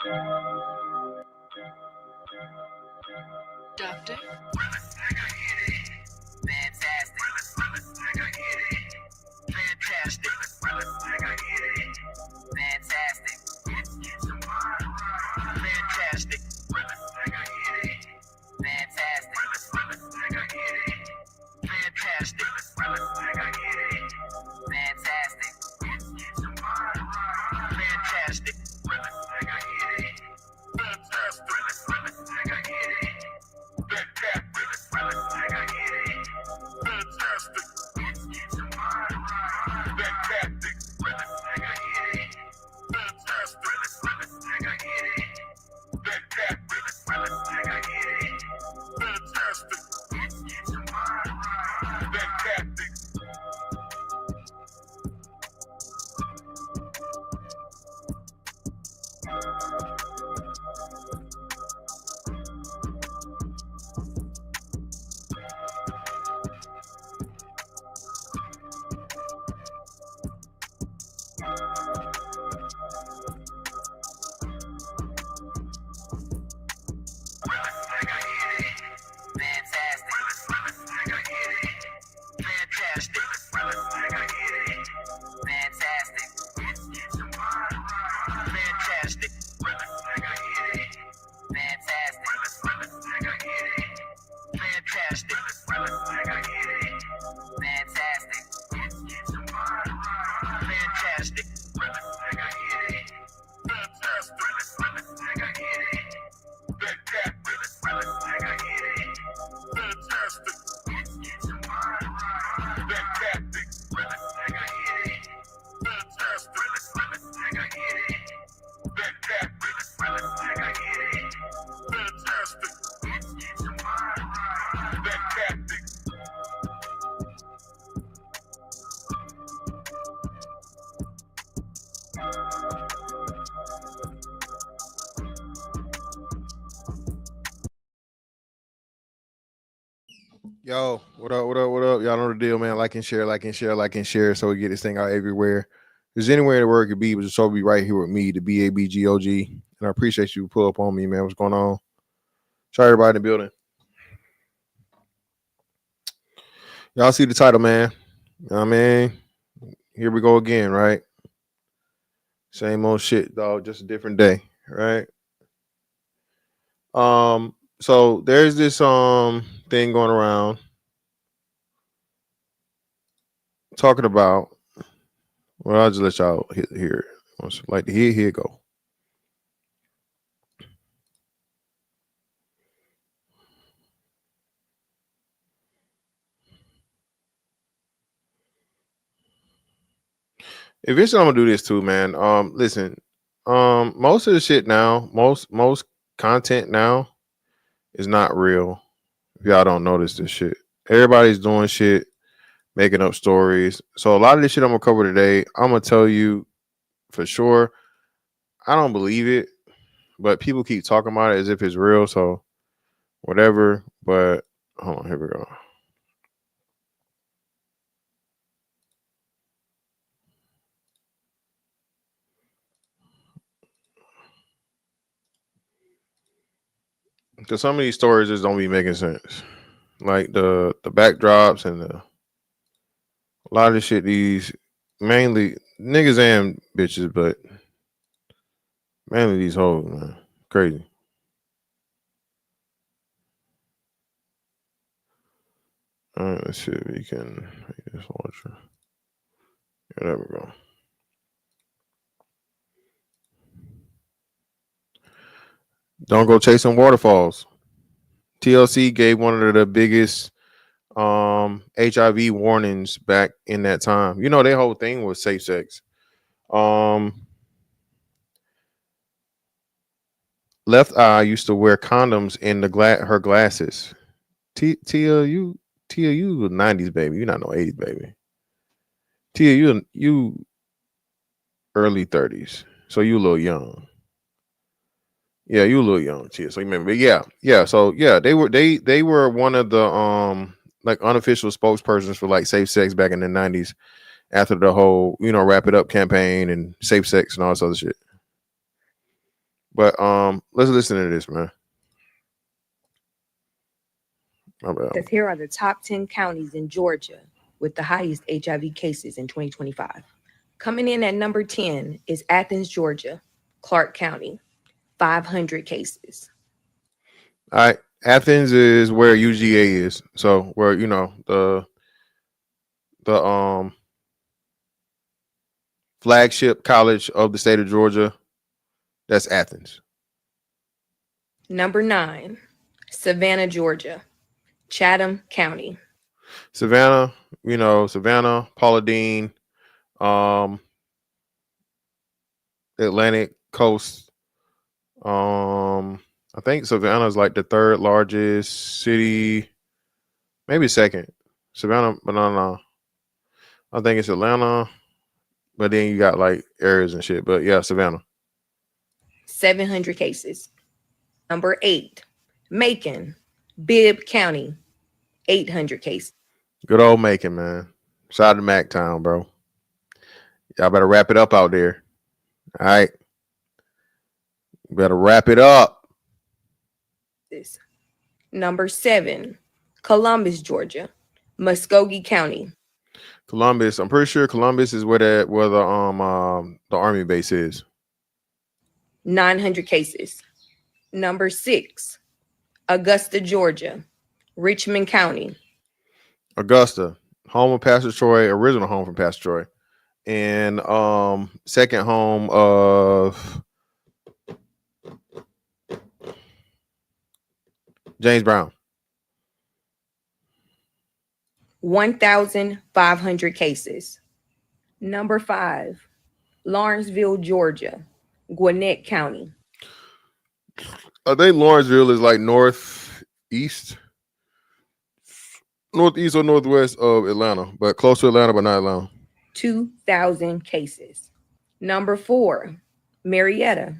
Doctor. Yo, what up, what up, what up? Y'all know the deal, man. Like and share, like and share, like and share, so we get this thing out everywhere. If there's anywhere the word could be, but just so be right here with me, the BABGOG. And I appreciate you pull up on me, man. What's going on? Shout everybody in the building. Y'all see the title, man. You know what I mean? Here we go again, right? Same old shit, dog. Just a different day, right? So there's this thing going around talking about. Well, I'll just let y'all hear it. Once you like to hear, here it go. Eventually, I'm gonna do this too, man. Listen, most of the shit now, most content now is not real. If y'all don't notice this shit, everybody's doing shit, making up stories. So a lot of this shit I'm gonna cover today, I'm gonna tell you for sure. I don't believe it, but people keep talking about it as if it's real. So whatever. But hold on, here we go. Because some of these stories just don't be making sense. Like the backdrops and a lot of the shit. These mainly niggas and bitches, but mainly these hoes, man. Crazy. All right, let's see if we can make this larger. Yeah, there we go. Don't go chasing waterfalls. TLC gave one of the biggest HIV warnings back in that time. You know, their whole thing was safe sex. Left Eye used to wear condoms in the her glasses. Tia, you was 90s baby. You're not no 80s baby. Tia, you early 30s. So you a little young. Yeah, you a little young, Tia. So you remember, yeah. So yeah, they were one of the like unofficial spokespersons for like safe sex back in the 90s after the whole, wrap it up campaign and safe sex and all this other shit. But let's listen to this, man. Because here are the top 10 counties in Georgia with the highest HIV cases in 2025. Coming in at number 10 is Athens, Georgia, Clark County, 500 cases. All right, Athens is where UGA is, so where you know the flagship college of the state of Georgia. That's Athens. Number 9, Savannah, Georgia, Chatham County. Savannah, you know, Savannah, Paula Dean, um, Atlantic Coast. I think Savannah is like the third largest city, maybe second. Savannah, but no. I think it's Atlanta, but then you got like areas and shit. But yeah, Savannah. 700 cases. Number 8, Macon, Bibb County, 800 cases. Good old Macon, man. Shout out to Mactown, bro. Y'all better wrap it up out there. All right. Better wrap it up. Number 7, Columbus, Georgia, Muskogee County. Columbus. I'm pretty sure Columbus is where the army base is. 900 cases. Number 6, Augusta, Georgia, Richmond County. Augusta, home of Pastor Troy, original home from Pastor Troy, and second home of James Brown. 1,500 cases. Number 5, Lawrenceville, Georgia, Gwinnett County. I think Lawrenceville is like northeast or northwest of Atlanta, but close to Atlanta, but not Atlanta. 2,000 cases. Number 4, Marietta.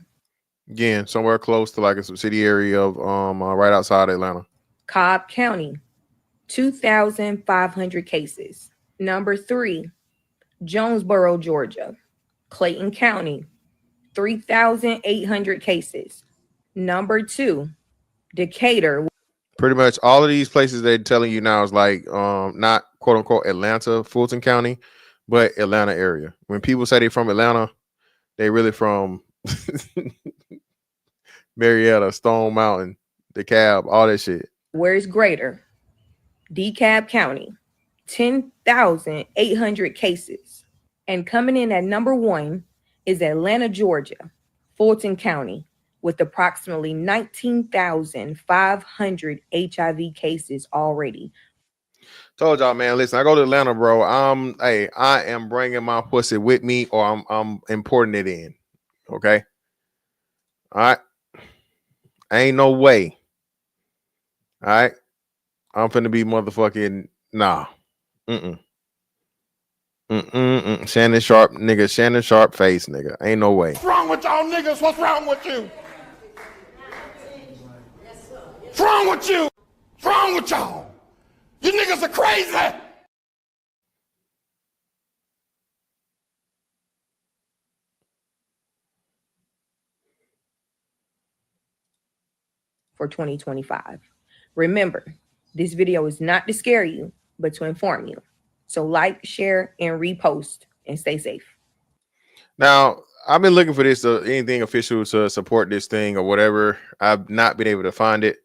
Again, somewhere close to like a subsidiary of right outside Atlanta. Cobb County, 2,500 cases. Number 3, Jonesboro, Georgia, Clayton County, 3,800 cases. Number 2, Decatur. Pretty much all of these places they're telling you now is like not quote unquote Atlanta, Fulton County, but Atlanta area. When people say they're from Atlanta, they really from Marietta, Stone Mountain, DeKalb, all that shit. Where's greater? DeKalb County, 10,800 cases. And coming in at number 1 is Atlanta, Georgia, Fulton County, with approximately 19,500 HIV cases already. Told y'all, man. Listen, I go to Atlanta, bro. I am bringing my pussy with me, or I'm importing it in. Okay. All right. Ain't no way. All right. I'm finna be motherfucking nah. Shannon Sharp, nigga. Shannon Sharp face, nigga. Ain't no way. What's wrong with y'all niggas? What's wrong with you? What's wrong with you? What's wrong with y'all? You niggas are crazy. For 2025. Remember, this video is not to scare you, but to inform you. So like, share, and repost, and stay safe. Now, I've been looking for this anything official to support this thing or whatever. I've not been able to find it.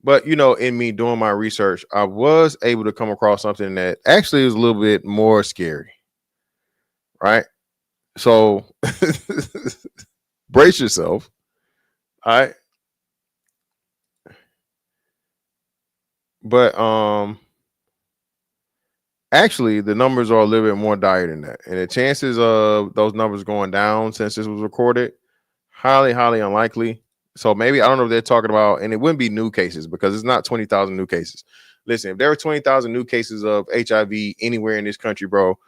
But, you know, in me doing my research, I was able to come across something that actually is a little bit more scary. Right? So brace yourself. All right. But actually the numbers are a little bit more dire than that. And the chances of those numbers going down since this was recorded, highly, highly unlikely. So maybe, I don't know if they're talking about, and it wouldn't be new cases because it's not 20,000 new cases. Listen, if there were 20,000 new cases of HIV anywhere in this country, bro,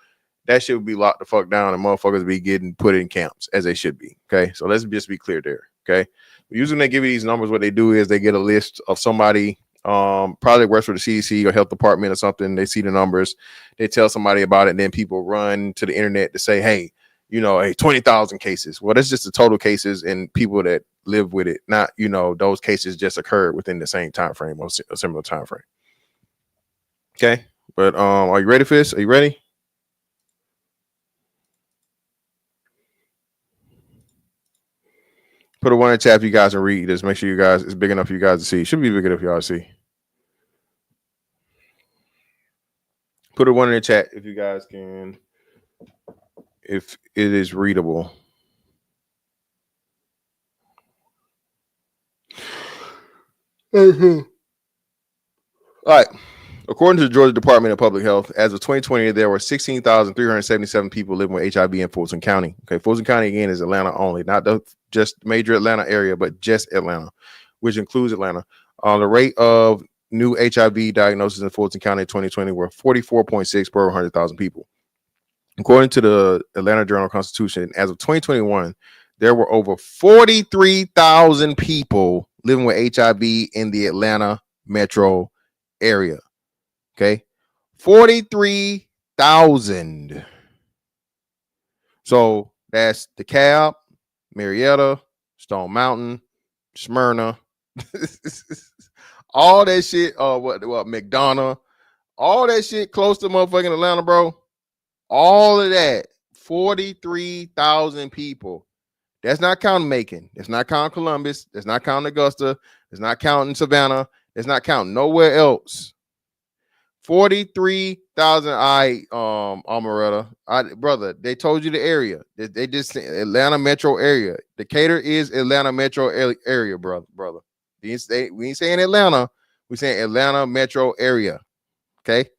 that shit would be locked the fuck down and motherfuckers be getting put in camps as they should be. Okay. So let's just be clear there. Okay. Usually when they give you these numbers, what they do is they get a list of somebody, probably works for the CDC or health department or something. They see the numbers, they tell somebody about it, and then people run to the internet to say, hey, you know, hey, 20,000 cases. Well, that's just the total cases and people that live with it. Not, those cases just occurred within the same time frame or a similar time frame. Okay, but are you ready for this? Are you ready? Put a 1 in the chat if you guys can read this. Make sure you guys, it's big enough for you guys to see. It should be big enough for y'all to see. Put a 1 in the chat if you guys can, if it is readable. All right. According to the Georgia Department of Public Health, as of 2020, there were 16,377 people living with HIV in Fulton County. Okay, Fulton County, again, is Atlanta only, not just major Atlanta area, but just Atlanta, which includes Atlanta. The rate of new HIV diagnoses in Fulton County in 2020 were 44.6 per 100,000 people. According to the Atlanta Journal-Constitution, as of 2021, there were over 43,000 people living with HIV in the Atlanta metro area. Okay, 43,000. So that's DeKalb, Marietta, Stone Mountain, Smyrna, all that shit. What McDonough, all that shit close to motherfucking Atlanta, bro. All of that, 43,000 people. That's not counting Macon. That's not counting Columbus. That's not counting Augusta. That's not counting Savannah. That's not counting nowhere else. 43,000. Amaretta. Brother, they told you the area. They just Atlanta metro area. Decatur is Atlanta metro area, brother. We ain't saying Atlanta. We saying Atlanta metro area. Okay,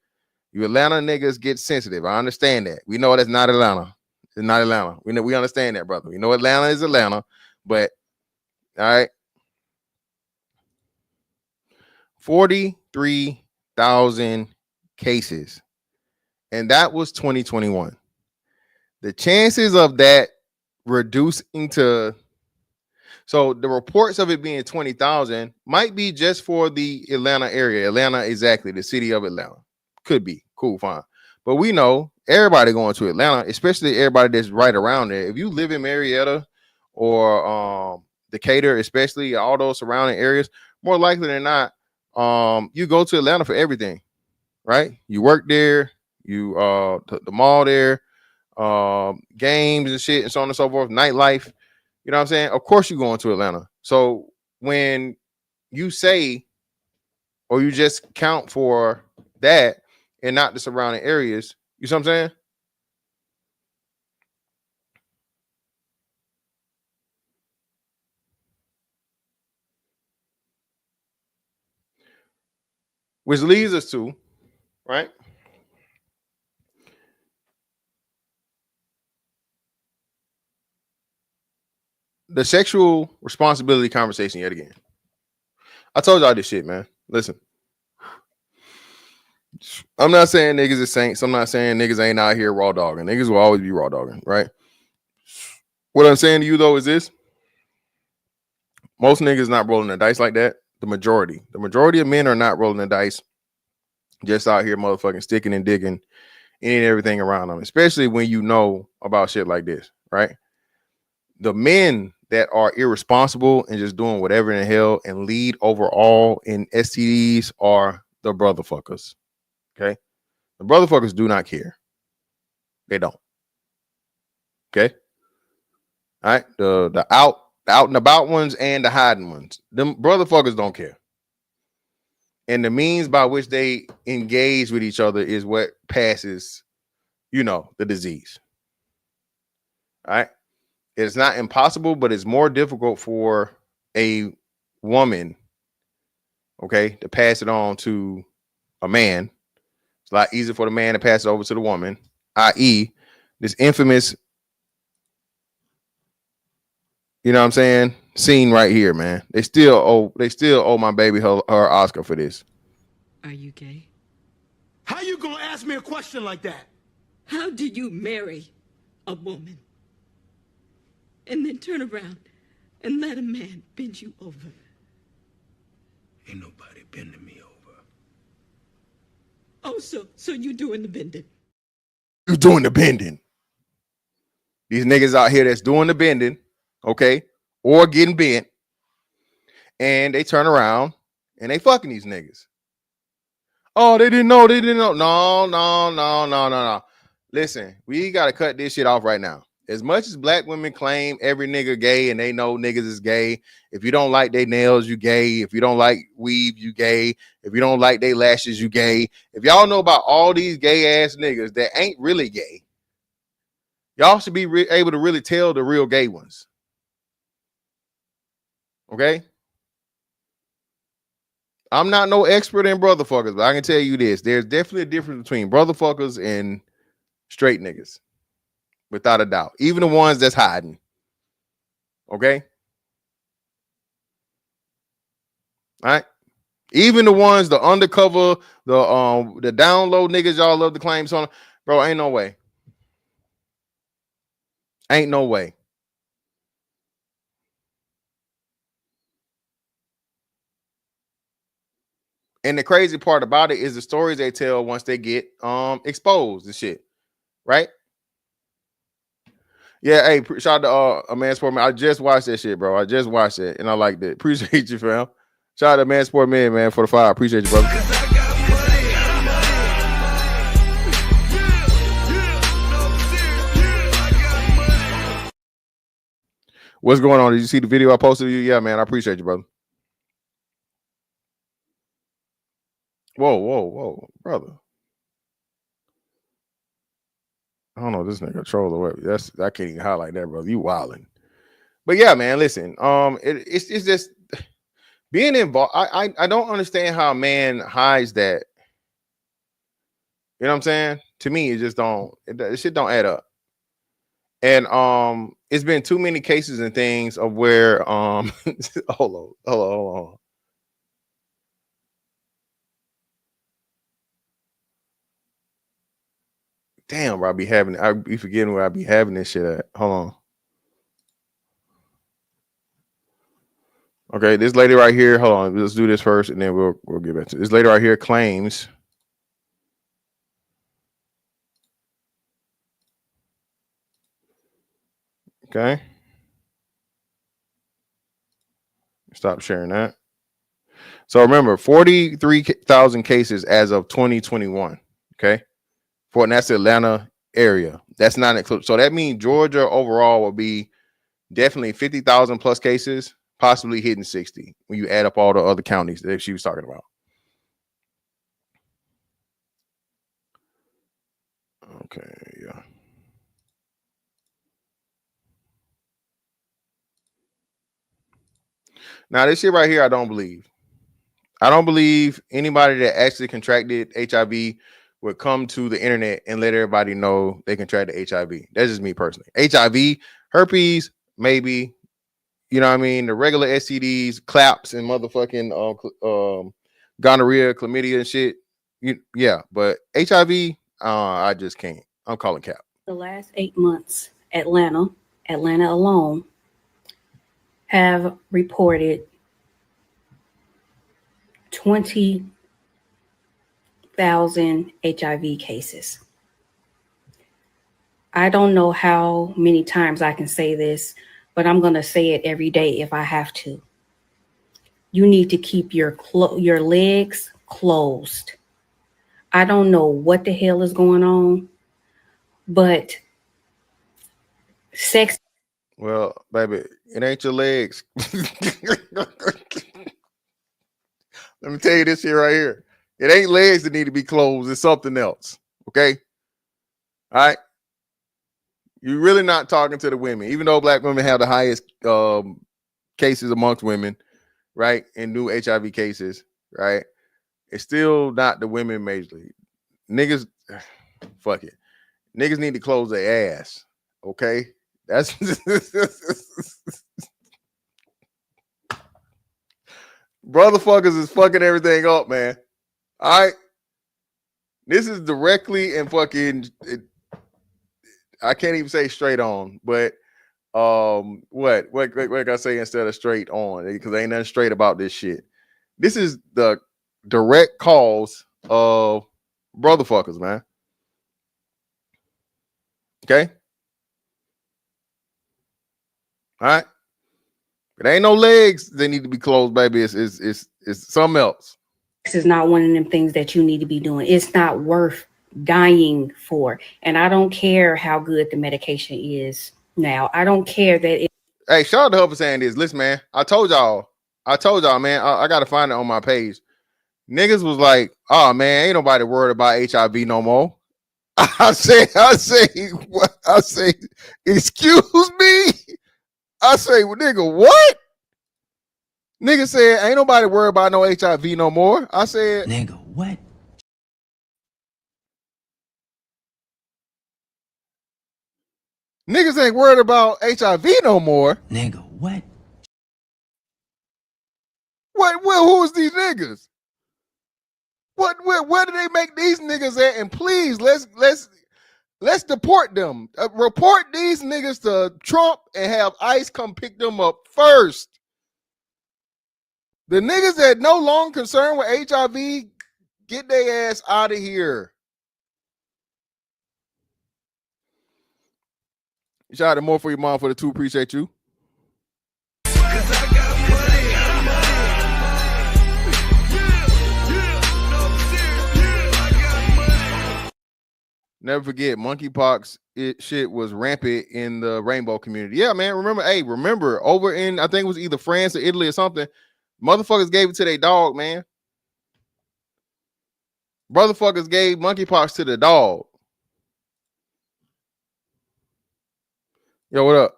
you Atlanta niggas get sensitive. I understand that. We know that's not Atlanta. It's not Atlanta. We understand that, brother. We know Atlanta is Atlanta, but all right. 43,000 cases, and that was 2021. The chances of that reducing to, so the reports of it being 20,000 might be just for the Atlanta area. Atlanta, exactly, the city of Atlanta. Could be cool, fine, but we know everybody going to Atlanta, especially everybody that's right around there. If you live in Marietta or Decatur, especially all those surrounding areas, more likely than not, you go to Atlanta for everything. Right? You work there, you the mall there, games and shit and so on and so forth, nightlife. You know what I'm saying? Of course you're going to Atlanta. So when you say, or you just count for that and not the surrounding areas, you see what I'm saying? Which leads us to, right? The sexual responsibility conversation yet again. I told y'all this shit, man. Listen, I'm not saying niggas is saints. I'm not saying niggas ain't out here raw dogging. Niggas will always be raw dogging, right? What I'm saying to you though is this: most niggas not rolling the dice like that. The majority of men are not rolling the dice, just out here motherfucking sticking and digging and everything around them, especially when you know about shit like this, right? The men that are irresponsible and just doing whatever in the hell and lead overall in STDs are the brotherfuckers. Okay, the brotherfuckers do not care. They don't. Okay, all right. The out and about ones and the hiding ones, them brotherfuckers don't care. And the means by which they engage with each other is what passes, the disease. All right. It's not impossible, but it's more difficult for a woman, okay, to pass it on to a man. It's a lot easier for the man to pass it over to the woman, i.e., this infamous, you know what I'm saying, scene right here, man. They still owe my baby her Oscar for this. Are you gay? How you gonna ask me a question like that? How do you marry a woman and then turn around and let a man bend you over? Ain't nobody bending me over. Oh, so you doing the bending? You doing the bending? These niggas out here that's doing the bending, okay, or getting bent, and they turn around and they fucking these niggas. Oh, they didn't know. They didn't know. No. Listen, we got to cut this shit off right now. As much as black women claim every nigga gay and they know niggas is gay, if you don't like their nails, you gay. If you don't like weave, you gay. If you don't like their lashes, you gay. If y'all know about all these gay ass niggas that ain't really gay, y'all should be able to really tell the real gay ones. Okay? I'm not no expert in brotherfuckers, but I can tell you this. There's definitely a difference between brotherfuckers and straight niggas. Without a doubt. Even the ones that's hiding. Okay? All right? Even the ones, the undercover, the download niggas y'all love to claim something. Bro, ain't no way. Ain't no way. And the crazy part about it is the stories they tell once they get exposed and shit. Right? Yeah, hey, shout out to a man sport man. I just watched that shit, bro. I just watched it and I liked it. Appreciate you, fam. Shout out to man sport man for the fire. Appreciate you, brother. What's going on? Did you see the video I posted to you? Yeah, man. I appreciate you, brother. Whoa, brother. I don't know. This nigga troll or what? I can't even highlight that, brother. You wilding. But yeah, man. Listen. It's just being involved. I don't understand how a man hides that. You know what I'm saying? To me, it just don't. This shit don't add up. And it's been too many cases and things of where hold on. Damn, bro, I be forgetting where I be having this shit at. Hold on. Okay, this lady right here. Hold on, let's do this first, and then we'll get back to this lady right here. Claims. Okay. Stop sharing that. So remember, 43,000 cases as of 2021. Okay, and that's the Atlanta area. That's not included. So that means Georgia overall will be definitely 50,000 plus cases, possibly hitting 60 when you add up all the other counties that she was talking about. Okay, yeah. Now this shit right here, I don't believe. I don't believe anybody that actually contracted HIV would come to the internet and let everybody know they contracted HIV. That's just me personally. HIV, herpes, maybe. You know what I mean? The regular STDs, claps, and motherfucking gonorrhea, chlamydia, and shit. Yeah, but HIV, I just can't. I'm calling cap. The last 8 months, Atlanta alone, have reported 20,000 HIV cases. I don't know how many times I can say this, but I'm going to say it every day if I have to. You need to keep your legs closed. I don't know what the hell is going on, but sex. Well, baby, it ain't your legs. Let me tell you this here right here. It ain't legs that need to be closed. It's something else. Okay. All right. You're really not talking to the women, even though black women have the highest cases amongst women, right? And new HIV cases, right? It's still not the women majorly. Niggas, fuck it. Niggas need to close their ass. Okay. That's brotherfuckers is fucking everything up, man. All right. This is directly and fucking I can't even say straight on, but what I say instead of straight on, because ain't nothing straight about this shit. This is the direct cause of brotherfuckers, man. Okay. All right. It ain't no legs. They need to be closed, baby. It's something else. This is not one of them things that you need to be doing. It's not worth dying for. And I don't care how good the medication is now. I don't care that it. Hey, shout out to her for saying this. Listen, man. I told y'all, man. I gotta find it on my page. Niggas was like, "Oh man, ain't nobody worried about HIV no more." I say, what? I say, excuse me. I say, well, nigga, what? Nigga said, ain't nobody worried about no HIV no more. I said, nigga, what? Niggas ain't worried about HIV no more. Nigga, what? What? Well, who's these niggas? Where do they make these niggas at? And please, let's deport them. Report these niggas to Trump and have ICE come pick them up first. The niggas that no longer concerned with HIV, get their ass out of here. Shout out to More for Your Mom for the 2. Appreciate you. Never forget, monkeypox shit was rampant in the rainbow community. Yeah, man. Remember over in, I think it was either France or Italy or something, motherfuckers gave it to their dog, man. Motherfuckers gave monkeypox to the dog. Yo, what up?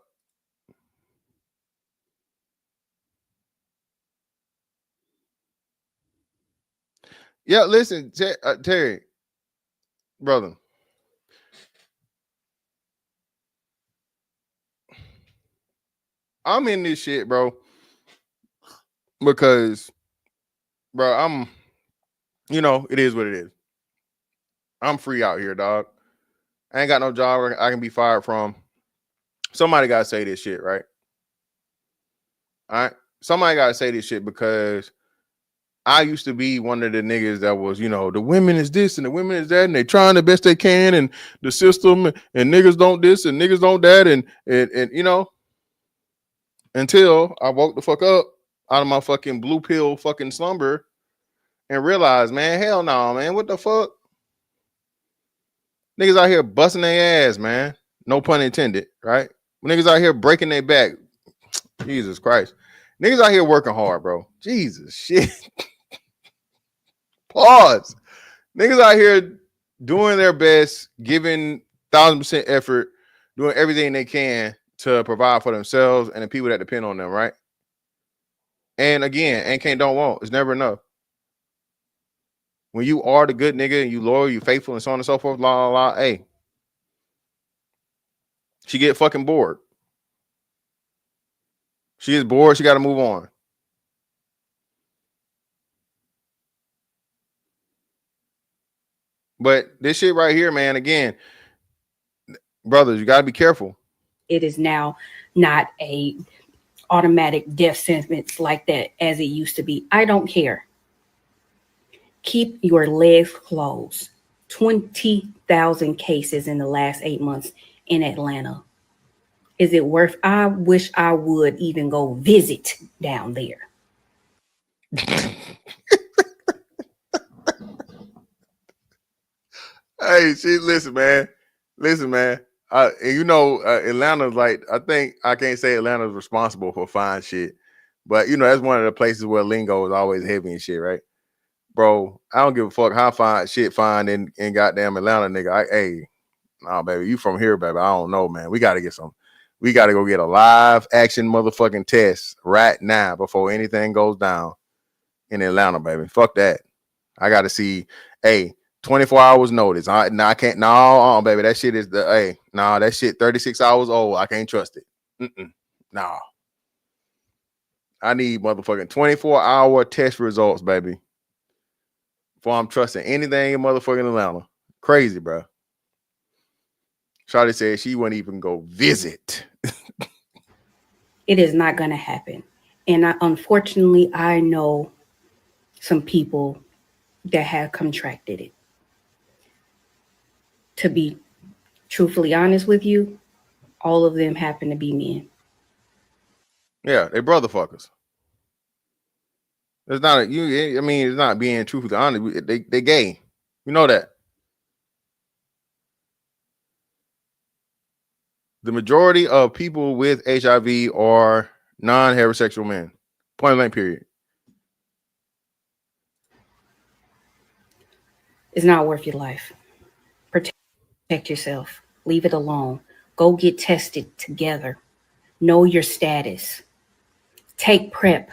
Yeah, listen, Terry, brother. I'm in this shit, bro, because, bro, it is what it is. I'm free out here, dog. I ain't got no job I can be fired from. Somebody got to say this shit, right? All right? Somebody got to say this shit because I used to be one of the niggas that was, the women is this and the women is that, and they trying the best they can, and the system, and niggas don't this and niggas don't that, and until I woke the fuck up out of my fucking blue pill fucking slumber and realized, man, hell no, man, what the fuck? Niggas out here busting their ass, man. No pun intended, right? Niggas out here breaking their back. Jesus Christ. Niggas out here working hard, bro. Jesus shit. Pause. Niggas out here doing their best, giving 1,000% effort, doing everything they can to provide for themselves and the people that depend on them, right? And again, ain't can't don't won't. It's never enough. When you are the good nigga and you loyal, you faithful, and so on and so forth, hey. She get fucking bored. She is bored. She got to move on. But this shit right here, man, again, brothers, you got to be careful. It is now not a automatic death sentence like that as it used to be. I don't care. Keep your legs closed. 20,000 cases in the last 8 months in Atlanta. Is it worth? I wish I would even go visit down there. Hey, listen, man. Atlanta's like, I think I can't say Atlanta's responsible for fine shit, but that's one of the places where lingo is always heavy and shit, right? Bro, I don't give a fuck how fine in goddamn Atlanta, nigga. Nah, baby, you from here, baby. I don't know, man. We got to go get a live action motherfucking test right now before anything goes down in Atlanta, baby. Fuck that. I got to see, 24 hours notice. I can't. No, baby. That shit is that shit 36 hours old. I can't trust it. Nah. I need motherfucking 24-hour test results, baby, before I'm trusting anything in motherfucking Atlanta. Crazy, bro. Shawty said she wouldn't even go visit. It is not going to happen. And unfortunately, I know some people that have contracted it. To be truthfully honest with you, all of them happen to be men. Yeah, they brother fuckers. It's not you. I mean, it's not being truthfully honest. They gay. You know that. The majority of people with HIV are non-heterosexual men. Point blank. Period. It's not worth your life. Protect yourself. Leave it alone. Go get tested together. Know your status. Take PrEP.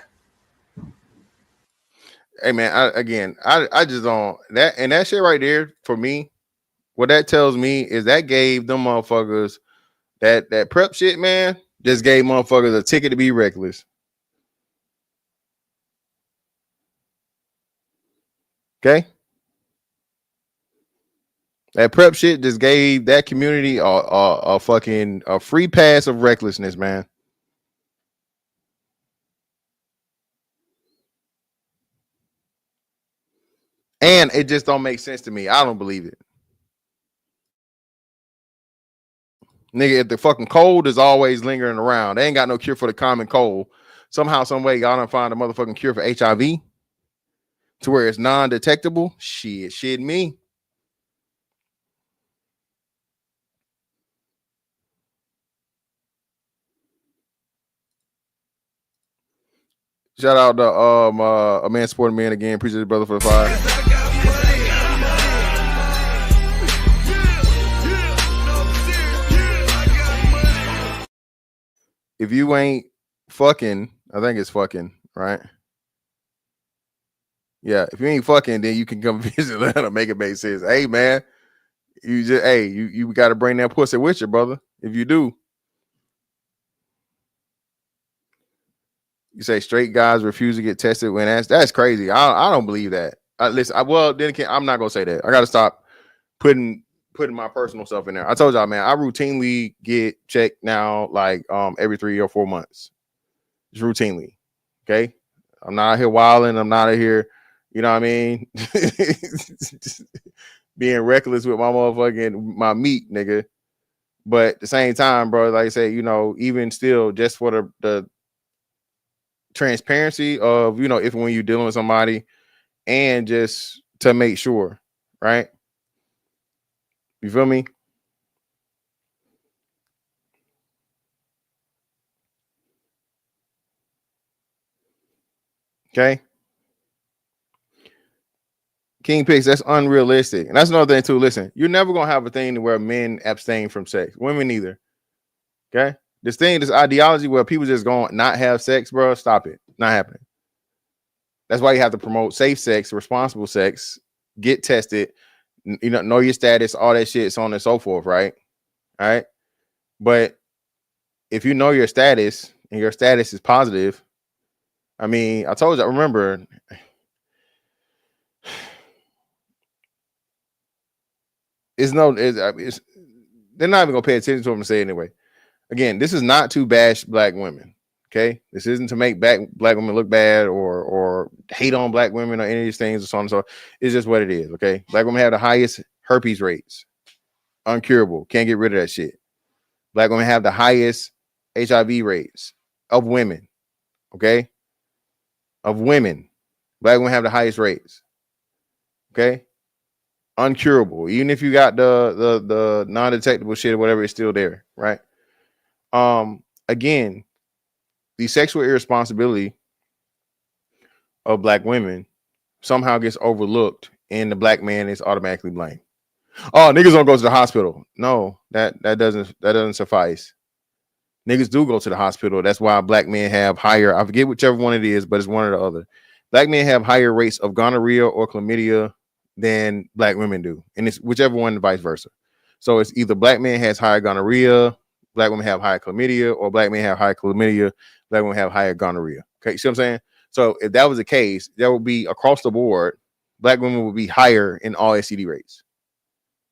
Hey man, I just don't that and that shit right there for me. What that tells me is that gave them motherfuckers that PrEP shit, man. Just gave motherfuckers a ticket to be reckless. Okay, that PrEP shit just gave that community a fucking a free pass of recklessness, man. And it just don't make sense to me. I don't believe it. Nigga, if the fucking cold is always lingering around, they ain't got no cure for the common cold. Somehow, some way, y'all don't find a motherfucking cure for HIV to where it's non-detectable. Shit me. Shout out to a man supporting man again. Appreciate the brother for the fire. If you ain't fucking, I think it's fucking, right? Yeah, if you ain't fucking, then you can come visit Atlanta, make it make sense. Hey man, you gotta bring that pussy with you, brother. If you do. You say straight guys refuse to get tested when asked. That's crazy. I don't believe that. Listen, then again, I'm not gonna say that. I gotta stop putting my personal stuff in there. I told y'all, man, I routinely get checked now, like every 3 or 4 months. Just routinely. Okay. I'm not out here wilding. I'm not out here, you know what I mean? Being reckless with my meat, nigga. But at the same time, bro, like I said, you know, even still, just for the transparency of, you know, if when you're dealing with somebody and just to make sure, right? You feel me? Okay. King Picks, that's unrealistic. And that's another thing too. Listen, you're never gonna have a thing where men abstain from sex. Women neither. Okay. This ideology where people just gonna not have sex, bro. Stop it. Not happening. That's why you have to promote safe sex, responsible sex, get tested, you know your status, all that shit, so on and so forth, right? All right. But if you know your status and your status is positive, I mean, I told you, I remember they're not even gonna pay attention to what I'm saying anyway. Again, this is not to bash black women. Okay, this isn't to make black women look bad or hate on black women or any of these things or so on and so. It's just what it is. Okay, black women have the highest herpes rates, uncurable, can't get rid of that shit. Black women have the highest HIV rates of women. Okay, of women, black women have the highest rates. Okay, uncurable. Even if you got the non-detectable shit or whatever, it's still there, right? Again, the sexual irresponsibility of black women somehow gets overlooked, and the black man is automatically blamed. Oh, niggas don't go to the hospital. No, that doesn't suffice. Niggas do go to the hospital. That's why black men have higher. I forget whichever one it is, but it's one or the other. Black men have higher rates of gonorrhea or chlamydia than black women do, and it's whichever one, and vice versa. So it's either black men has higher gonorrhea, black women have higher chlamydia, or black men have higher chlamydia, black women have higher gonorrhea. Okay, you see what I'm saying? So if that was the case, there would be across the board, black women would be higher in all STD rates.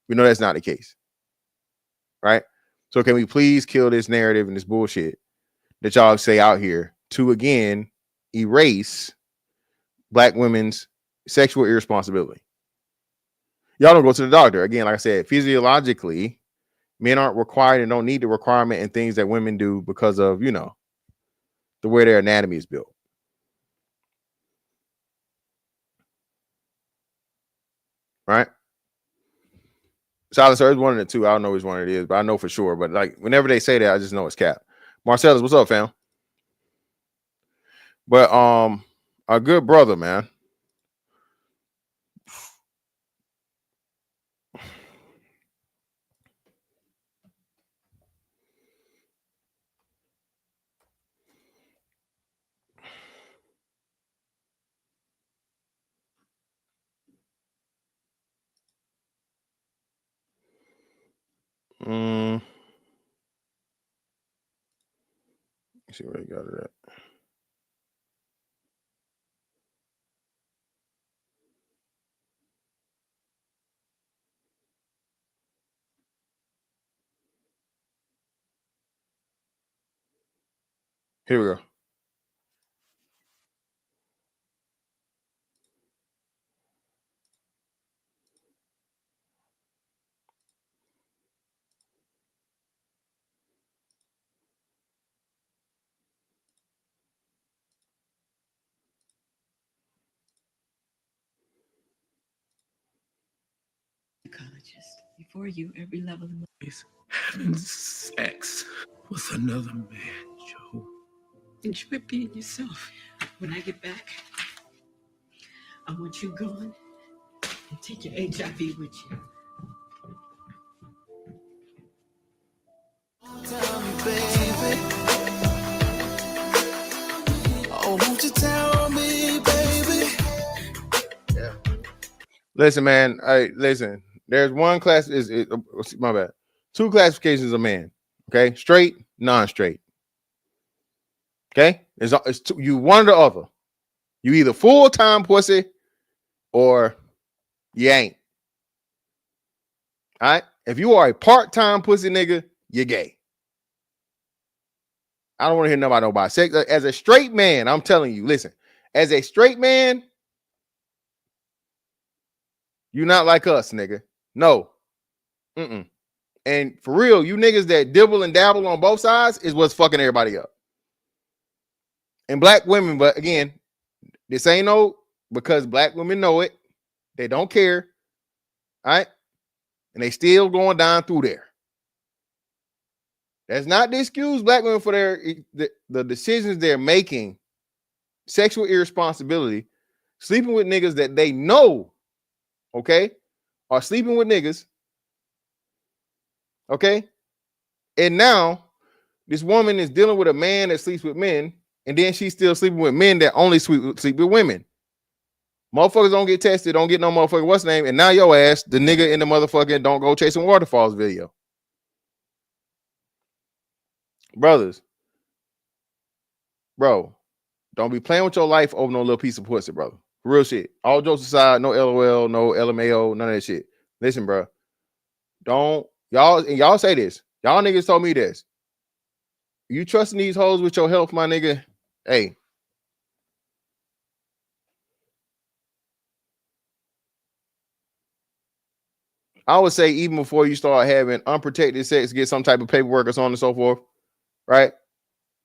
We know that's not the case, right? So can we please kill this narrative and this bullshit that y'all say out here to again erase black women's sexual irresponsibility? Y'all don't go to the doctor. Again, like I said, physiologically, men aren't required and don't need the requirement and things that women do because of, you know, the way their anatomy is built. Right? Silence is one of the two. I don't know which one it is, but I know for sure. But like whenever they say that, I just know it's cap. Marcellus, what's up, fam? But our good brother, man. Let's see where they got it at. Here we go. Psychologist. Before you, every level of Having sex with another man, Joe. enjoy being yourself. When I get back, I want you gone and take your HIV with you. Tell me, baby. Oh, won't you tell me, baby? Yeah. Listen, man. Listen. There's one class. My bad. Two classifications of man. Okay, straight, non-straight. Okay, it's two, you one or the other. You either full-time pussy or you ain't. All right. If you are a part-time pussy nigga, you're gay. I don't want to hear nobody about sex. As a straight man, I'm telling you, listen, as a straight man, you're not like us, nigga. No. And for real, you niggas that dibble and dabble on both sides is what's fucking everybody up. And black women, but again, this ain't no, because black women know it. They don't care. All right. And they still going down through there. That's not the excuse black women for the decisions they're making. Sexual irresponsibility, sleeping with niggas that they know, okay, are sleeping with niggas, okay? And now this woman is dealing with a man that sleeps with men, and then she's still sleeping with men that only sleep with women. Motherfuckers don't get tested, don't get no motherfucker what's name, and now your ass, the nigga in the motherfucking don't go chasing waterfalls video. Brothers, bro, don't be playing with your life over no little piece of pussy, brother. Real shit. All jokes aside, no LOL, no LMAO, none of that shit. Listen, bro. Don't y'all say this. Y'all niggas told me this. You trusting these hoes with your health, my nigga? Hey. I would say even before you start having unprotected sex, get some type of paperwork or so on and so forth, right?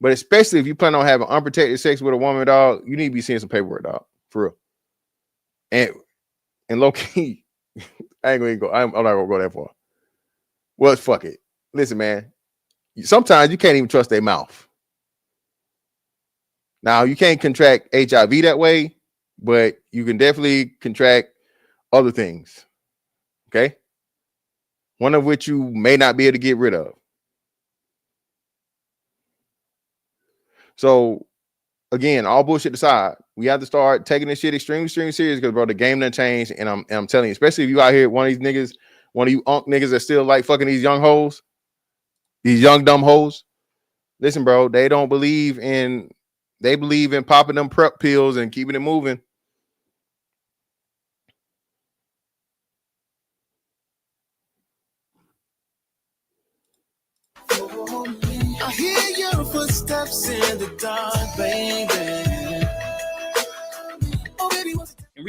But especially if you plan on having unprotected sex with a woman, dog, you need to be seeing some paperwork, dog, for real. And low key, I ain't gonna go. I'm not gonna go that far. Well, fuck it. Listen, man. Sometimes you can't even trust their mouth. Now you can't contract HIV that way, but you can definitely contract other things. Okay. One of which you may not be able to get rid of. So again, all bullshit aside, we have to start taking this shit extremely serious because, bro, the game done changed. And I'm telling you, especially if you out here, one of these niggas, one of you unk niggas that still like fucking these young hoes, these young dumb hoes. Listen, bro, they believe in popping them prep pills and keeping it moving. I hear your footsteps in the dark, baby.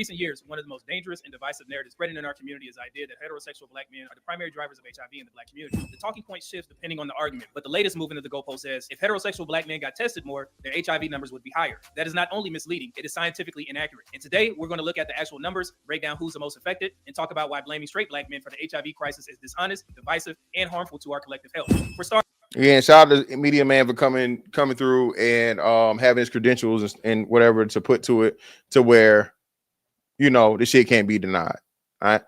recent years, one of the most dangerous and divisive narratives spreading in our community is the idea that heterosexual black men are the primary drivers of HIV in the black community. The talking point shifts depending on the argument, but the latest movement of the goalpost says if heterosexual black men got tested more, their HIV numbers would be higher. That is not only misleading, it is scientifically inaccurate. And today, we're going to look at the actual numbers, break down who's the most affected, and talk about why blaming straight black men for the HIV crisis is dishonest, divisive, and harmful to our collective health. For starters, Again, shout out to Media Man for coming through and having his credentials and whatever to put to it to where, you know, this shit can't be denied. All right.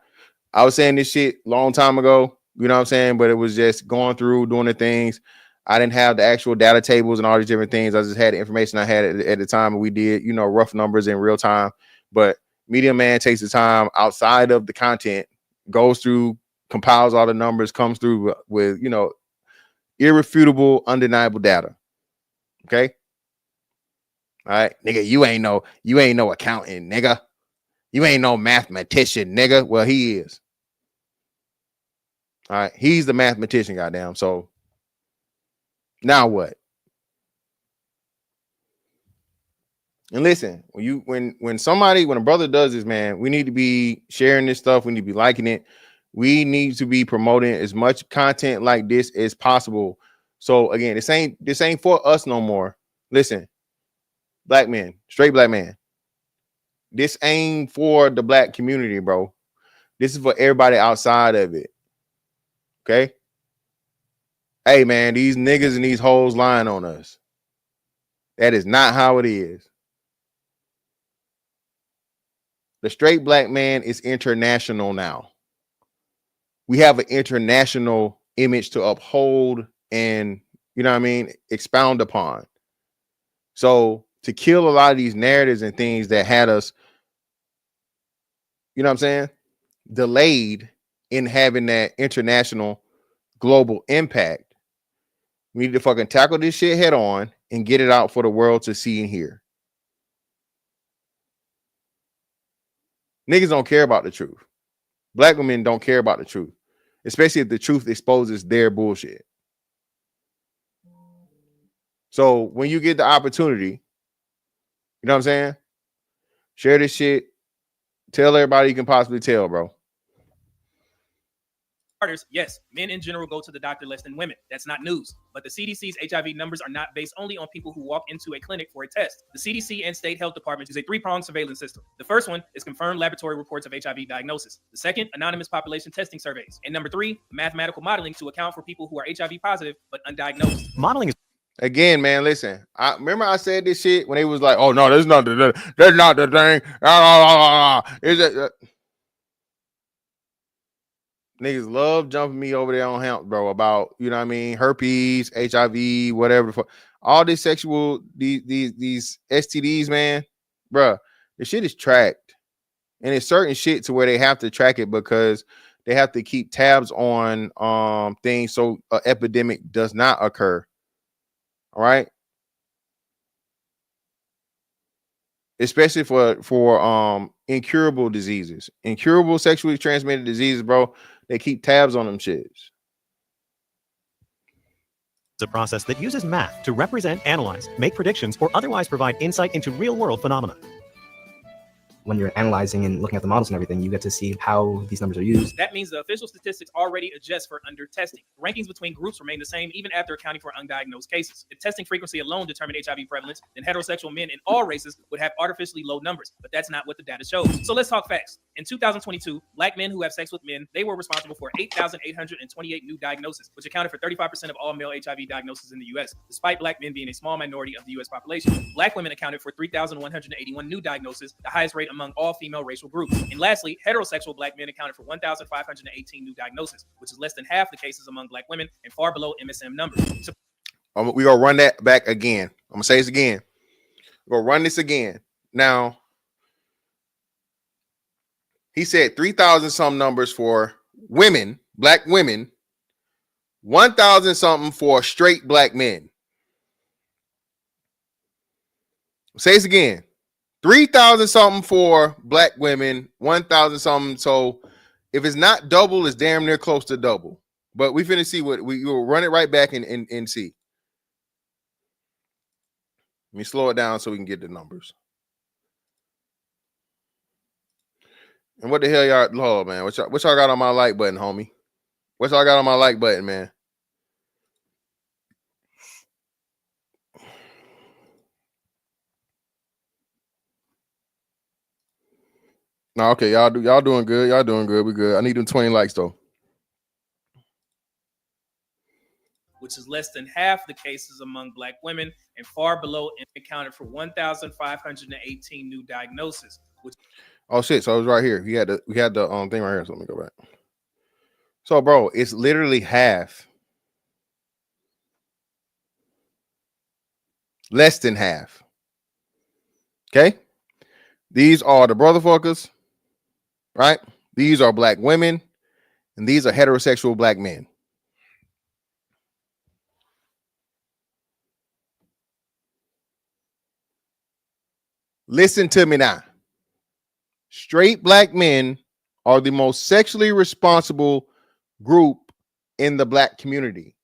I was saying this shit long time ago, you know what I'm saying? But it was just going through, doing the things. I didn't have the actual data tables and all these different things. I just had the information I had at the time, and we did, you know, rough numbers in real time. But Media Man takes the time outside of the content, goes through, compiles all the numbers, comes through with, you know, irrefutable, undeniable data. Okay. All right, nigga, you ain't no accountant, nigga. You ain't no mathematician, nigga. Well, he is. All right, he's the mathematician, goddamn. So now what? And listen, when a brother does this, man, we need to be sharing this stuff. We need to be liking it. We need to be promoting as much content like this as possible. So again, this ain't for us no more. Listen, black men, straight black man. This ain't for the black community, bro. This is for everybody outside of it. Okay? Hey, man, these niggas and these hoes lying on us. That is not how it is. The straight black man is international now. We have an international image to uphold and, you know what I mean, expound upon. So to kill a lot of these narratives and things that had us, you know what I'm saying, delayed in having that international global impact, we need to fucking tackle this shit head on and get it out for the world to see and hear. Niggas don't care about the truth. Black women don't care about the truth, especially if the truth exposes their bullshit. So when you get the opportunity, you know what I'm saying? Share this shit. Tell everybody you can possibly tell, bro. Yes, men in general go to the doctor less than women. That's not news. But the CDC's HIV numbers are not based only on people who walk into a clinic for a test. The CDC and state health departments use a three-pronged surveillance system. The first one is confirmed laboratory reports of HIV diagnosis. The second, anonymous population testing surveys. And number three, mathematical modeling to account for people who are HIV positive but undiagnosed. Modeling is again, man. Listen, I remember I said this shit when they was like, "Oh no, that's not the thing." Is it? Niggas love jumping me over there on hemp, bro, about, you know what I mean, herpes, HIV, whatever. All this sexual, these STDs, man, bro, the shit is tracked. And it's certain shit to where they have to track it because they have to keep tabs on things so an epidemic does not occur. All right. Especially for incurable diseases, incurable sexually transmitted diseases, bro. They keep tabs on them shits. a process that uses math to represent, analyze, make predictions, or otherwise provide insight into real-world phenomena. When you're analyzing and looking at the models and everything, you get to see how these numbers are used. That means the official statistics already adjust for under-testing. Rankings between groups remain the same even after accounting for undiagnosed cases. If testing frequency alone determined HIV prevalence, then heterosexual men in all races would have artificially low numbers, but that's not what the data shows. So let's talk facts. In 2022, black men who have sex with men, they were responsible for 8,828 new diagnoses, which accounted for 35% of all male HIV diagnoses in the U.S., despite black men being a small minority of the U.S. population. Black women accounted for 3,181 new diagnoses, the highest rate among all female racial groups. And lastly, heterosexual black men accounted for 1,518 new diagnoses, which is less than half the cases among black women and far below MSM numbers. So we're going to run that back again. I'm going to say this again. We're going to run this again. Now, he said 3,000 some numbers for women, black women, 1,000 something for straight black men. Say this again. 3,000 something for black women, 1,000 something. So if it's not double, it's damn near close to double. But we finna see what we will run it right back and see. Let me slow it down so we can get the numbers. And what the hell y'all, Lord, man? What y'all got on my like button, homie? What y'all got on my like button, man? No, okay, y'all doing good. Y'all doing good. We good. I need them 20 likes though. Which is less than half the cases among Black women and far below and accounted for 1,518 new diagnoses. Oh shit! So it was right here. We had the thing right here. So let me go back. So, bro, it's literally half. Less than half. Okay? These are the brotherfuckers, right? These are Black women, and these are heterosexual Black men. Listen to me now. Straight Black men are the most sexually responsible group in the Black community.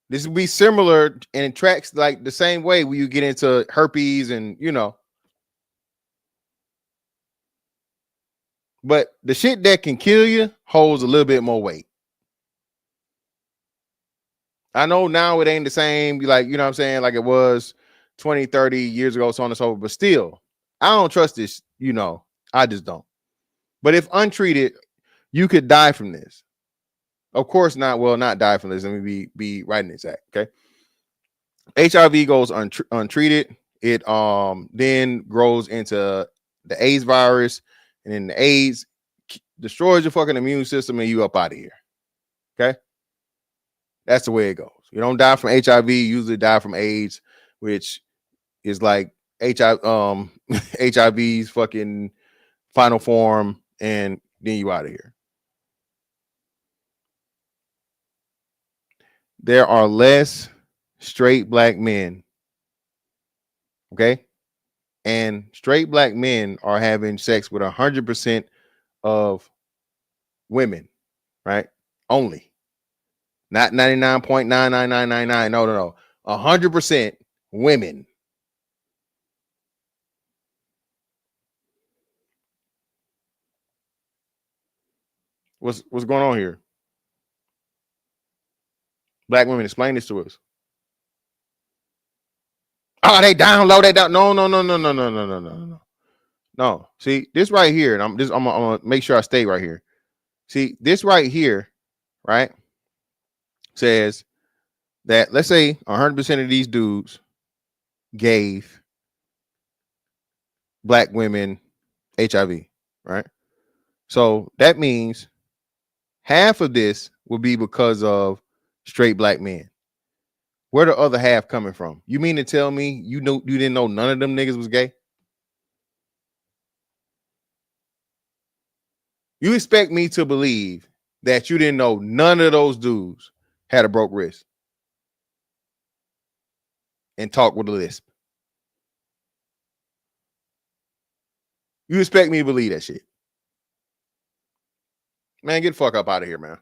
This would be similar and it tracks like the same way when you get into herpes and but the shit that can kill you holds a little bit more weight. I know now it ain't the same, like, you know what I'm saying, like it was 20, 30 years ago, so on and so forth, but still, I don't trust this, I just don't. But if untreated, you could die from this. Of course not, not die from this. Let me be right in this act, okay? HIV goes untreated. It then grows into the AIDS virus, and then the AIDS destroys your fucking immune system and you up out of here. Okay? That's the way it goes. You don't die from HIV, you usually die from AIDS, which is like HIV's fucking final form, and then you out of here. There are less straight Black men. Okay? And straight Black men are having sex with 100% of women, right? Only. Not 99.99999. No. 100% women. What's going on here? Black women, explain this to us. Oh, they down low. No. No. See, this right here, and I'm gonna make sure I stay right here. See, this right here, right, says that let's say 100% of these dudes gave Black women HIV, right? So that means half of this will be because of straight Black men. Where the other half coming from? You mean to tell me you didn't know none of them niggas was gay? You expect me to believe that you didn't know none of those dudes had a broke wrist and talk with a lisp? You expect me to believe that shit? Man, get the fuck up out of here, man.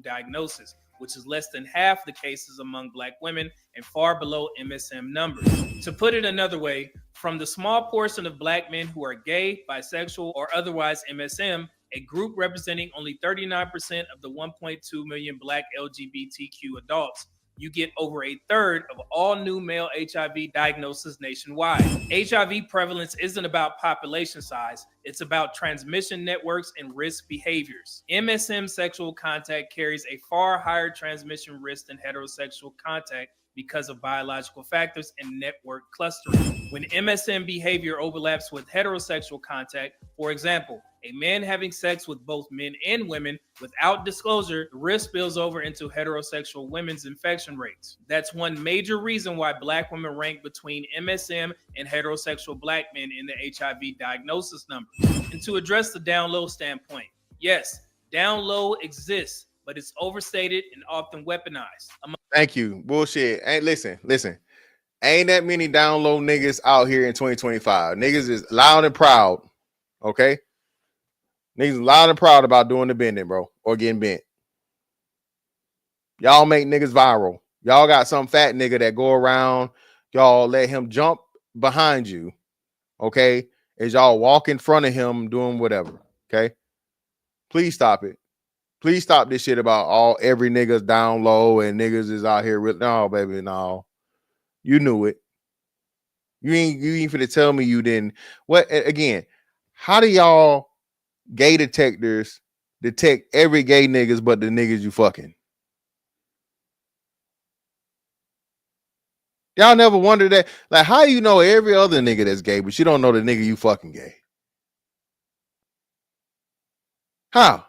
Diagnosis, which is less than half the cases among Black women and far below MSM numbers. To put it another way, from the small portion of Black men who are gay, bisexual, or otherwise MSM, a group representing only 39% of the 1.2 million Black LGBTQ adults, you get over a third of all new male HIV diagnoses nationwide. HIV prevalence isn't about population size, it's about transmission networks and risk behaviors. MSM sexual contact carries a far higher transmission risk than heterosexual contact because of biological factors and network clustering. When MSM behavior overlaps with heterosexual contact, for example, a man having sex with both men and women without disclosure, the risk spills over into heterosexual women's infection rates. That's one major reason why Black women rank between MSM and heterosexual Black men in the HIV diagnosis number. And to address the down low standpoint, yes, down low exists, but it's overstated and often weaponized. Thank you. Bullshit. Ain't listen. Ain't that many down low niggas out here in 2025. Niggas is loud and proud. Okay? Niggas loud and proud about doing the bending, bro, or getting bent. Y'all make niggas viral. Y'all got some fat nigga that go around y'all let him jump behind you, okay? As y'all walk in front of him doing whatever, okay? Please stop it. Please stop this shit about every nigga's down low and niggas is out here with no, baby, no. You knew it. You ain't finna tell me you didn't. What again? How do y'all gay detectors detect every gay niggas but the niggas you fucking? Y'all never wondered that? Like, how you know every other nigga that's gay, but you don't know the nigga you fucking gay? How?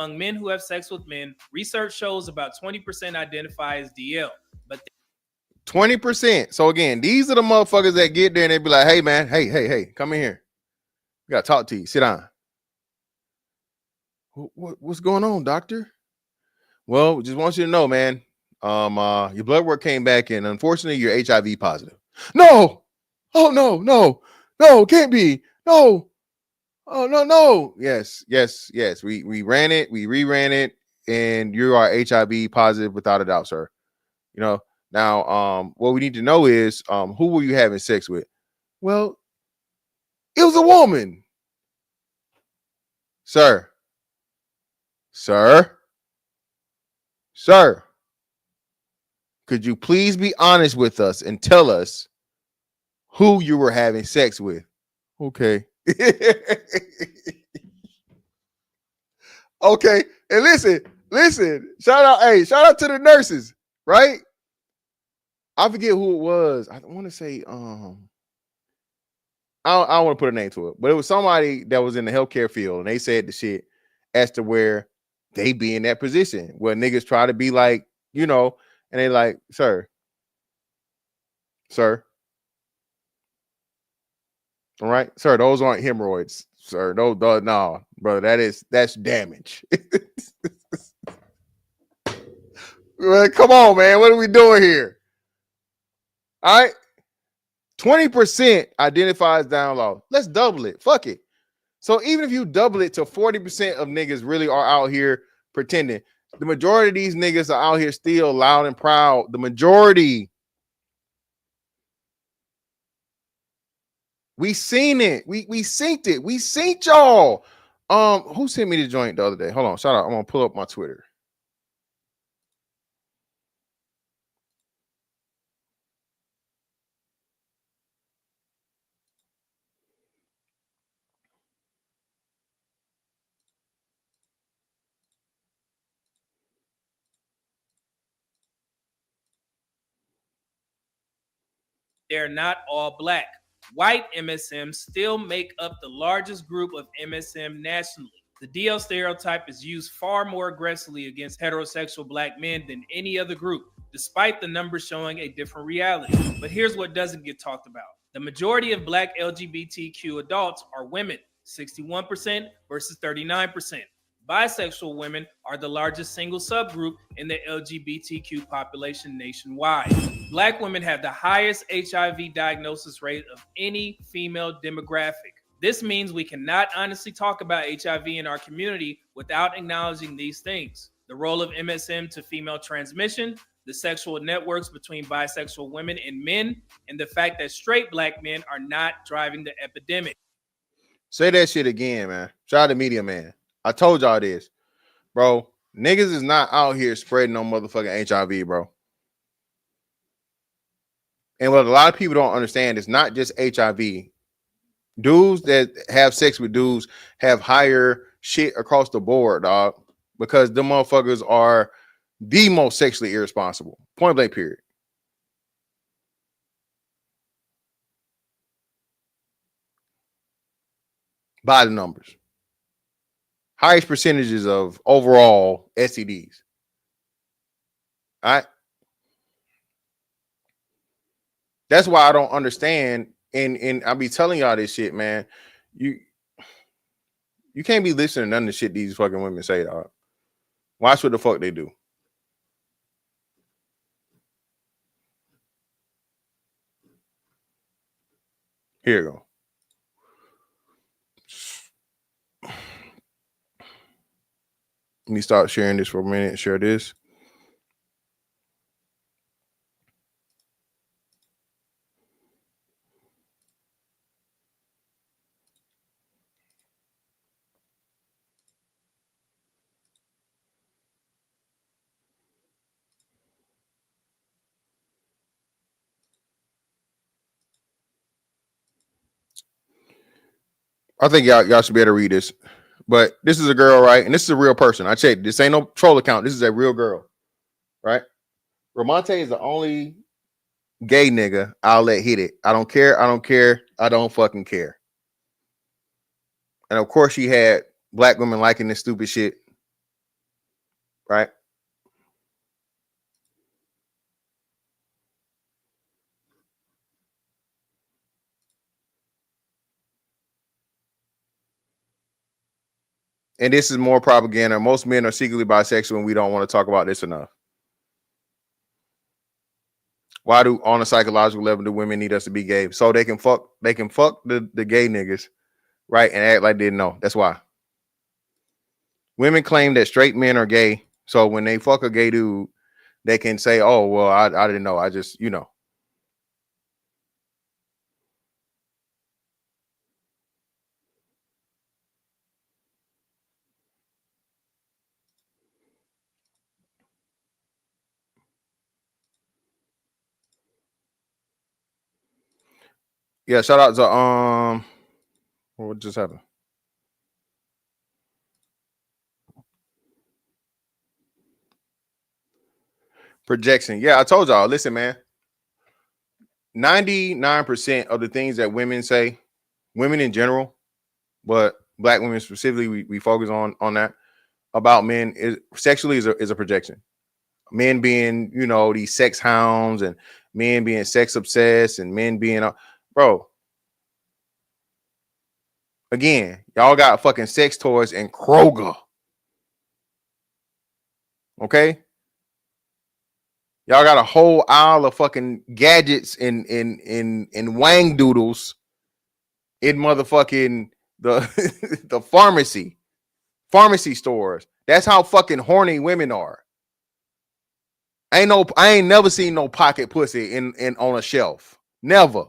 Among men who have sex with men, research shows about 20% identify as DL. But 20%. So again, these are the motherfuckers that get there and they be like, hey man, hey, come in here. We gotta talk to you. Sit down. What's going on, doctor? Well, just want you to know, man. Your blood work came back and unfortunately you're HIV positive. No. Oh no, can't be. No. Oh no. Yes. We ran it, we reran it, and you are HIV positive without a doubt, sir. You know, now what we need to know is who were you having sex with? Well, it was a woman. Sir. Could you please be honest with us and tell us who you were having sex with? Okay. Okay. And listen. Shout out to the nurses, right? I forget who it was. I want to say I don't want to put a name to it, but it was somebody that was in the healthcare field, and they said the shit as to where they be in that position where niggas try to be like, you know, and they like, sir. All right, sir, those aren't hemorrhoids, sir. No, brother, that's damage. Well, come on, man. What are we doing here? All right. 20% identifies down low. Let's double it. Fuck it. So even if you double it to 40% of niggas really are out here pretending, the majority of these niggas are out here still loud and proud. The majority. We seen it. We synced it. We synced y'all. Who sent me the joint the other day? Hold on. Shout out. I'm gonna pull up my Twitter. they're not all black. White MSMs still make up the largest group of MSM nationally. The DL stereotype is used far more aggressively against heterosexual black men than any other group, despite the numbers showing a different reality. But here's what doesn't get talked about. The majority of black LGBTQ adults are women, 61% versus 39%. Bisexual women are the largest single subgroup in the LGBTQ population nationwide. Black women have the highest HIV diagnosis rate of any female demographic. This means we cannot honestly talk about HIV in our community without acknowledging these things. The role of MSM to female transmission, the sexual networks between bisexual women and men, and the fact that straight black men are not driving the epidemic. Say that shit again, man. Shout out to Media Man. I told y'all this, bro. Niggas is not out here spreading no motherfucking HIV, bro. And what a lot of people don't understand is not just HIV. Dudes that have sex with dudes have higher shit across the board, dog, because the motherfuckers are the most sexually irresponsible. Point blank, period. By the numbers. Highest percentages of overall STDs. All right. That's why I don't understand. And I'll be telling y'all this shit, man. You can't be listening to none of the shit these fucking women say, dog. Watch what the fuck they do. Here you go. Let me start sharing this for a minute. Share this. I think y'all should be able to read this. But this is a girl, right? And this is a real person. I checked. This ain't no troll account. This is a real girl, right? Ramonte is the only gay nigga I'll let hit it. I don't care. I don't care. I don't fucking care. And of course, she had black women liking this stupid shit, right? And this is more propaganda. Most men are secretly bisexual, and we don't want to talk about this enough. Why do on a psychological level do women need us to be gay? So they can fuck the gay niggas, right? And act like they didn't know. That's why. Women claim that straight men are gay. So when they fuck a gay dude, they can say, oh, well, I didn't know. I just, Yeah, shout out to what just happened? Projection. Yeah, I told y'all. Listen, man. 99% of the things that women say, women in general, but black women specifically, we focus on that about men is sexually is a projection. Men being, these sex hounds and men being sex obsessed and men being, bro. Again, y'all got fucking sex toys in Kroger. Okay? Y'all got a whole aisle of fucking gadgets in wang doodles in motherfucking the the pharmacy stores. That's how fucking horny women are. I ain't never seen no pocket pussy in on a shelf. Never.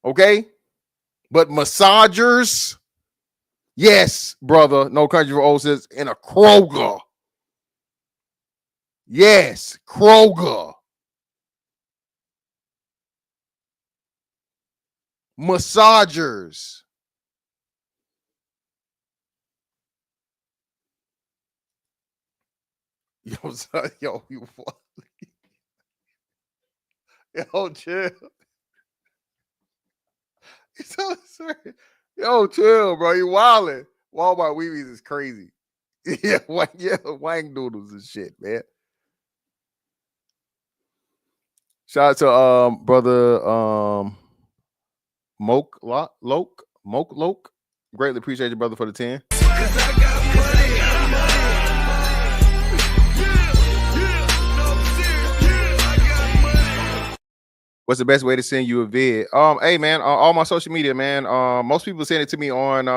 Okay? But massagers, yes, brother. No country for old sis in a Kroger. Yes, Kroger. Massagers. Yo, son, yo, you yo, chill. So sorry. Yo, chill, bro. You wildin'. Walmart Weebies is crazy. Yeah, wang noodles and shit, man. Shout out to brother Moke Loke. Greatly appreciate you, brother, for the 10. What's the best way to send you a vid? Hey man, all my social media, man. Most people send it to me on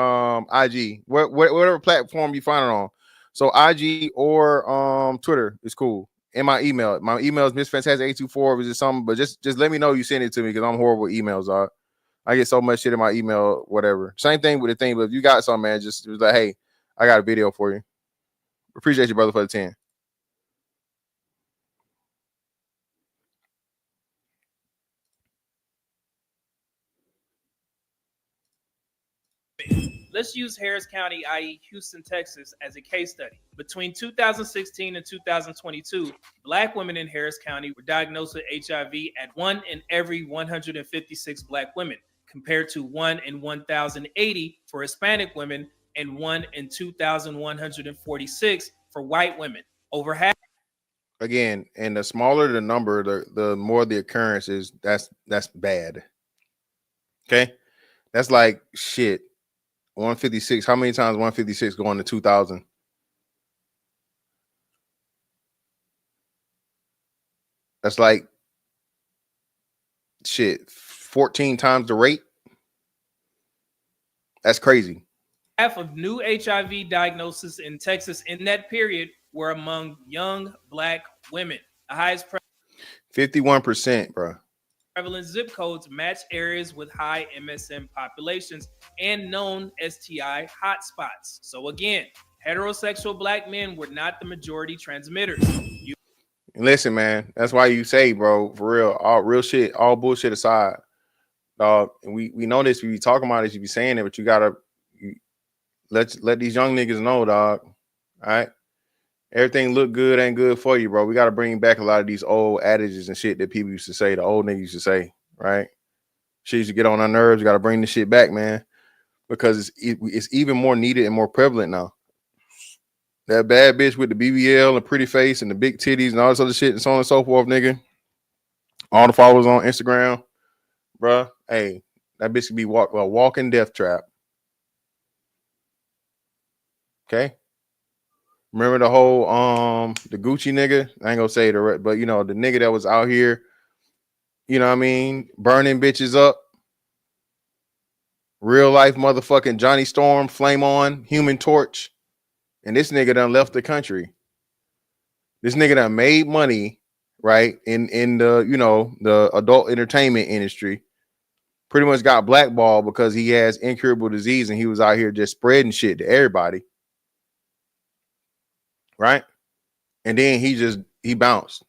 IG, whatever platform you find it on. So IG or Twitter is cool. And my email. My email is MissFantastic824 or just something, but just let me know you send it to me because I'm horrible with emails. I get so much shit in my email, whatever. Same thing with the thing, but if you got something, man, just like, hey, I got a video for you. Appreciate you, brother, for the 10. Let's use Harris County, i.e. Houston, Texas, as a case study. Between 2016 and 2022, Black women in Harris County were diagnosed with HIV at 1 in every 156 Black women, compared to 1 in 1,080 for Hispanic women and 1 in 2,146 for white women. Over half. Again, and the smaller the number, the more the occurrence is. That's bad. Okay, that's like shit. 156. How many times 156 going to 2,000? That's like shit. 14 times the rate. That's crazy. Half of new HIV diagnoses in Texas in that period were among young black women. The highest 51%, bro. prevalent zip codes match areas with high MSM populations and known STI hotspots. So again, heterosexual black men were not the majority transmitters. Listen, man, that's why you say, bro, for real, all real shit, all bullshit aside, dog. And we know this. We be talking about this. You be saying it, but you gotta let these young niggas know, dog. All right, everything look good ain't good for you, bro. We gotta bring back a lot of these old adages and shit that people used to say, the old niggas used to say, right? Shit used to get on our nerves. You gotta bring this shit back, man, because it's even more needed and more prevalent now. That bad bitch with the BBL and pretty face and the big titties and all this other shit and so on and so forth, nigga. All the followers on Instagram, bruh. Hey, that bitch could be a walking death trap. Okay. Remember the whole the Gucci nigga? I ain't gonna say the, but you know, the nigga that was out here, you know what I mean, burning bitches up. Real life motherfucking Johnny Storm, Flame On, Human Torch. And this nigga done left the country. This nigga done made money, right? In the, you know, the adult entertainment industry. Pretty much got blackballed because he has incurable disease and he was out here just spreading shit to everybody. Right? And then he bounced.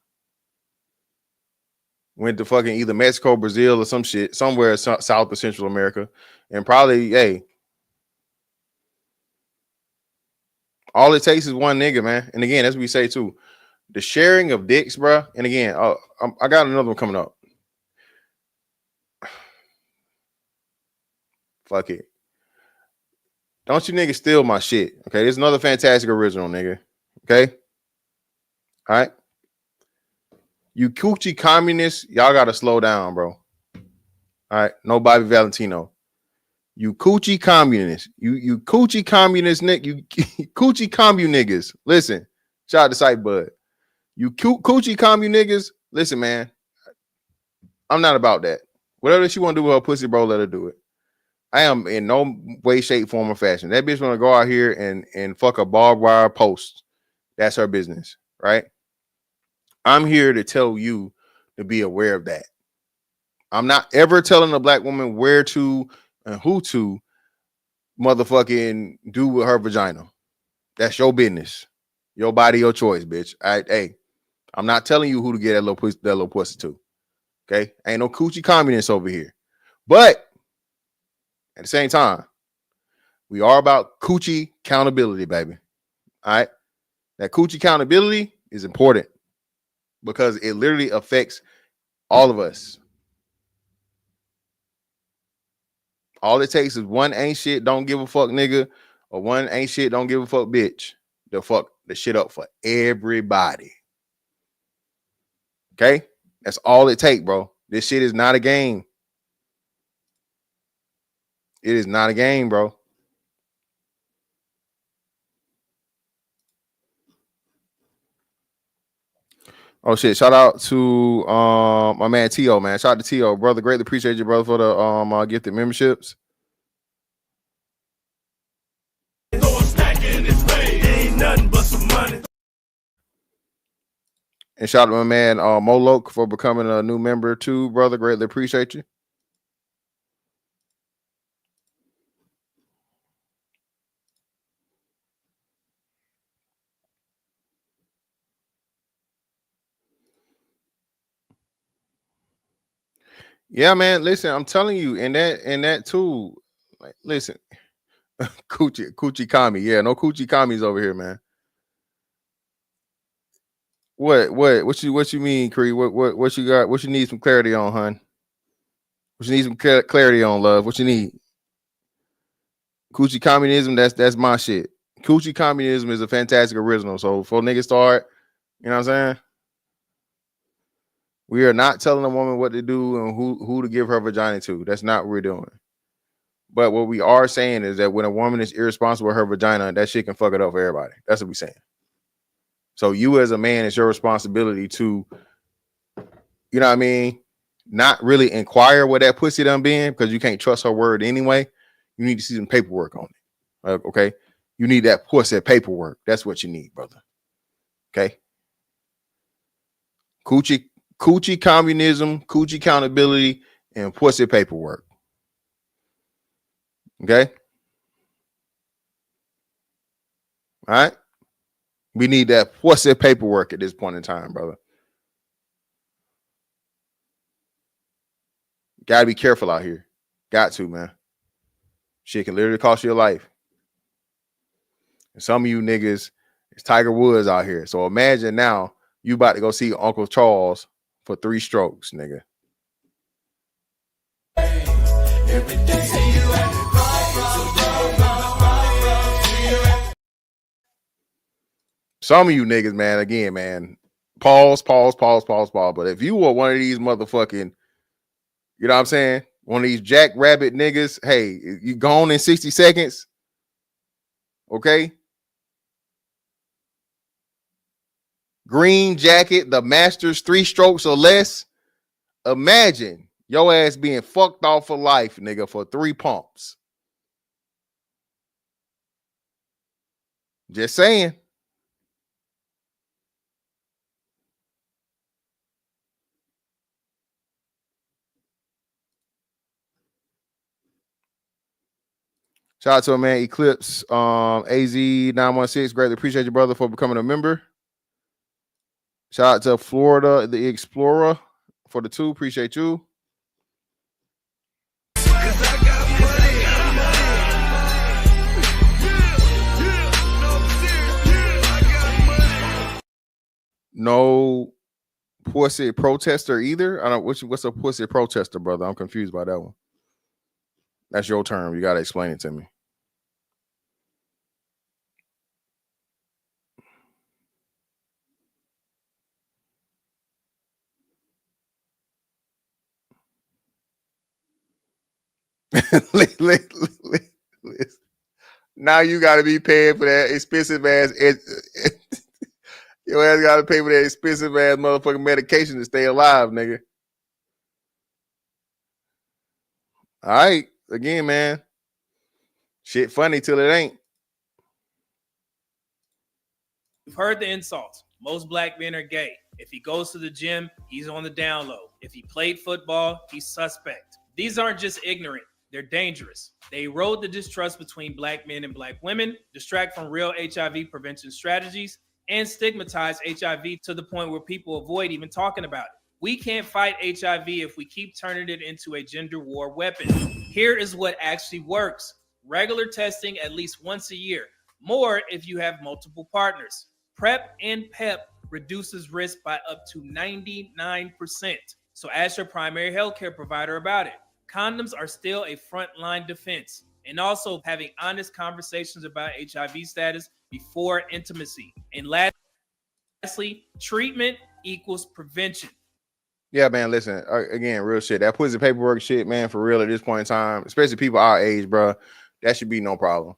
Went to fucking either Mexico, Brazil, or some shit, somewhere South or Central America. And probably, hey, all it takes is one nigga, man. And again, as we say too, the sharing of dicks, bro. And again, I got another one coming up. Fuck it. Don't you niggas steal my shit. Okay, there's another fantastic original, nigga. Okay. All right. You coochie communists, y'all gotta slow down, bro. All right. No Bobby Valentino. You coochie communists. You coochie communist nigga. You coochie commun niggas. Listen. Shout out to Sight Bud. You coochie commun niggas. Listen, man. I'm not about that. Whatever she want to do with her pussy, bro, let her do it. I am in no way, shape, form, or fashion. That bitch want to go out here and fuck a barbed wire post. That's her business, right? I'm here to tell you to be aware of that. I'm not ever telling a black woman where to and who to motherfucking do with her vagina. That's your business. Your body, your choice, bitch. All right, hey, I'm not telling you who to get that little pussy to. Okay? Ain't no coochie communists over here. But at the same time, we are about coochie accountability, baby. All right? That coochie accountability is important because it literally affects all of us. All it takes is one ain't shit, don't give a fuck nigga, or one ain't shit, don't give a fuck bitch to fuck the shit up for everybody. Okay? That's all it take, bro. This shit is not a game. It is not a game, bro. Oh shit! Shout out to my man T.O. man. Shout out to T.O. brother. Greatly appreciate you, brother, for the gifted memberships. And shout out to my man Molok for becoming a new member too, brother. Greatly appreciate you. Yeah, man. Listen, I'm telling you, and that too. Like, listen, coochie kami. Yeah, no coochie kamis over here, man. What you mean, Cree? What you got? What you need some clarity on, hun? What you need some clarity on, love? What you need? Coochie communism. That's my shit. Coochie communism is a fantastic original. So before niggas start, you know what I'm saying? We are not telling a woman what to do and who to give her vagina to. That's not what we're doing. But what we are saying is that when a woman is irresponsible with her vagina, that shit can fuck it up for everybody. That's what we're saying. So you as a man, it's your responsibility to, you know what I mean, not really inquire what that pussy done been because you can't trust her word anyway. You need to see some paperwork on it. Okay, you need that pussy paperwork. That's what you need, brother. Okay, coochie communism, coochie accountability, and pussy paperwork. Okay, all right. We need that pussy paperwork at this point in time, brother. Gotta be careful out here. Got to, man. Shit can literally cost you your life. And some of you niggas, it's Tiger Woods out here. So imagine now you about to go see Uncle Charles for 3 strokes, nigga. Some of you niggas, man, again, man, pause. But if you were one of these motherfucking, you know what I'm saying? One of these jackrabbit niggas, hey, you gone in 60 seconds. Okay. Green jacket, the Masters 3 strokes or less. Imagine your ass being fucked off for life, nigga, for 3 pumps. Just saying. Shout out to a man, Eclipse, AZ916. Greatly appreciate you, brother, for becoming a member. Shout out to Florida, the Explorer, for the 2. Appreciate you. No pussy protester either. I don't. What's a pussy protester, brother? I'm confused by that one. That's your term. You gotta explain it to me. Now you got to be paying for that expensive ass. Your ass got to pay for that expensive ass motherfucking medication to stay alive, nigga. All right, again, man. Shit funny till it ain't. You've heard the insults. Most black men are gay. If he goes to the gym, he's on the down low. If he played football, he's suspect. These aren't just ignorant. They're dangerous. They erode the distrust between black men and black women, distract from real HIV prevention strategies, and stigmatize HIV to the point where people avoid even talking about it. We can't fight HIV if we keep turning it into a gender war weapon. Here is what actually works. Regular testing at least once a year. More if you have multiple partners. PrEP and PEP reduces risk by up to 99%. So ask your primary healthcare provider about it. Condoms are still a frontline defense. And also having honest conversations about HIV status before intimacy. And lastly, treatment equals prevention. Yeah, man, listen, again, real shit. That pussy paperwork shit, man, for real at this point in time, especially people our age, bro, that should be no problem.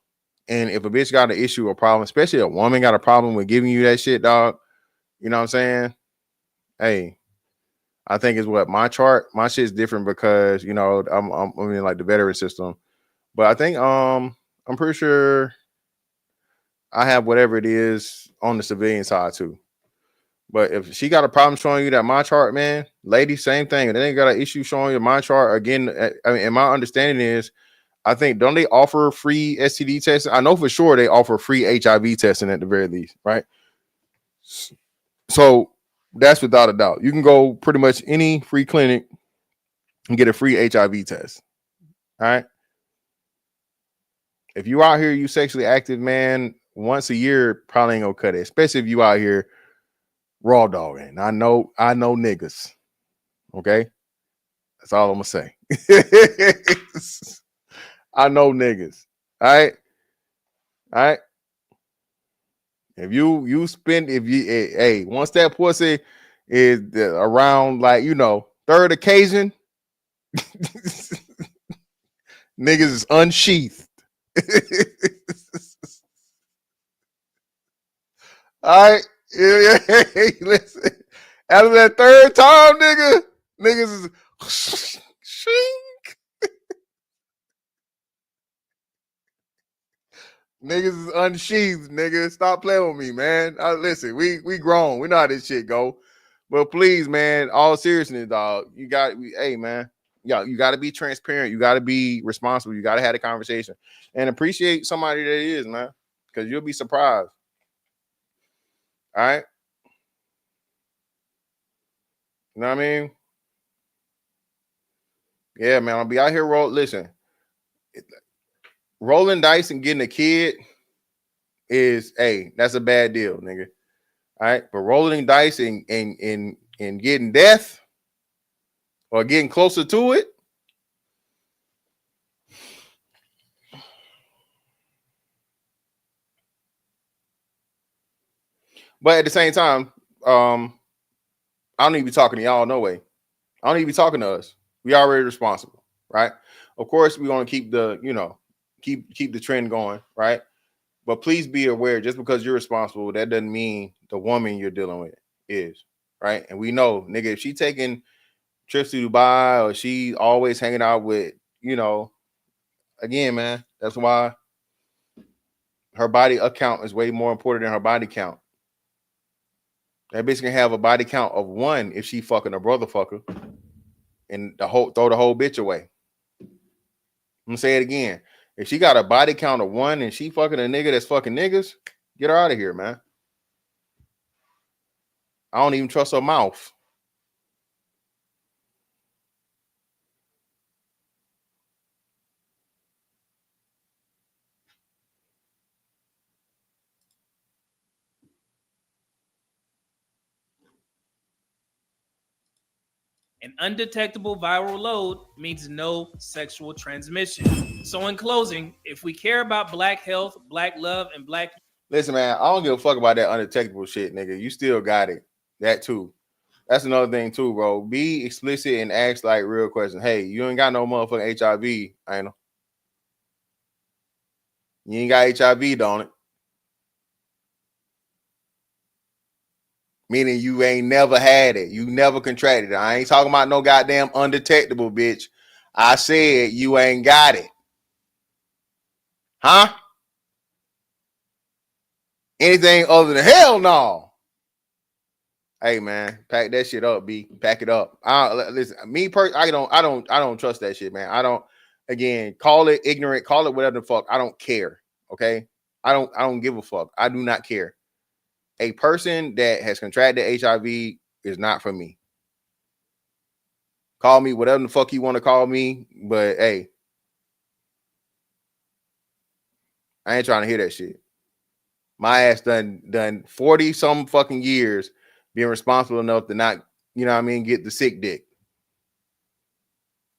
And if a bitch got an issue or problem, especially a woman got a problem with giving you that shit, dog, you know what I'm saying? Hey, I think it's what my shit's different because, you know, I'm in like the veteran system. But I think I'm pretty sure I have whatever it is on the civilian side too. But if she got a problem showing you that my chart, man, lady, same thing. And they got an issue showing you my chart again. I mean, and my understanding is, I think, don't they offer free STD testing? I know for sure they offer free HIV testing at the very least, right? So that's without a doubt. You can go pretty much any free clinic and get a free HIV test. All right. If you out here, you sexually active, man, once a year probably ain't gonna cut it, especially if you out here raw dogging. I know niggas. Okay. That's all I'm gonna say. I know niggas. All right. All right. If you spend, hey, once that pussy is around, like, you know, third occasion, niggas is unsheathed. All right. Hey, listen. After that third time, niggas is shink. Niggas is unsheathed, nigga. Stop playing with me, man. Listen, we grown. We know how this shit go. But please, man, all seriousness, dog. Hey, man. You got to be transparent. You got to be responsible. You got to have a conversation and appreciate somebody that is, man, because you'll be surprised. All right. You know what I mean? Yeah, man. I'll be out here listen. Rolling dice and getting a kid is, hey, that's a bad deal, nigga. All right. But rolling dice and getting death or getting closer to it. But at the same time, I don't need to be talking to y'all, no way. I don't need to be talking to us. We already responsible, right? Of course, we want to keep the, keep the trend going, right? But please be aware, just because you're responsible, that doesn't mean the woman you're dealing with is, right? And we know, nigga, if she taking trips to Dubai or she always hanging out with, again, man, that's why her body account is way more important than her body count. That bitch can have a body count of 1 if she fucking a brother fucker and throw the whole bitch away. I'm gonna say it again. If she got a body count of 1 and she fucking a nigga that's fucking niggas, get her out of here, man. I don't even trust her mouth. An undetectable viral load means no sexual transmission. So in closing, if we care about black health, black love, and black... Listen, man, I don't give a fuck about that undetectable shit, nigga. You still got it. That too. That's another thing too, bro. Be explicit and ask like real questions. Hey, you ain't got no motherfucking HIV, ain't no? You ain't got HIV, don't it? Meaning you ain't never had it. You never contracted it. I ain't talking about no goddamn undetectable, bitch. I said you ain't got it. Huh? Anything other than hell no. Hey man, pack that shit up, B. Pack it up. Listen, I don't trust that shit, man. I don't. Again, call it ignorant, call it whatever the fuck. I don't care. Okay, I don't give a fuck. I do not care. A person that has contracted HIV is not for me. Call me whatever the fuck you want to call me, but hey, I ain't trying to hear that shit. My ass done 40 some fucking years being responsible enough to not, get the sick dick.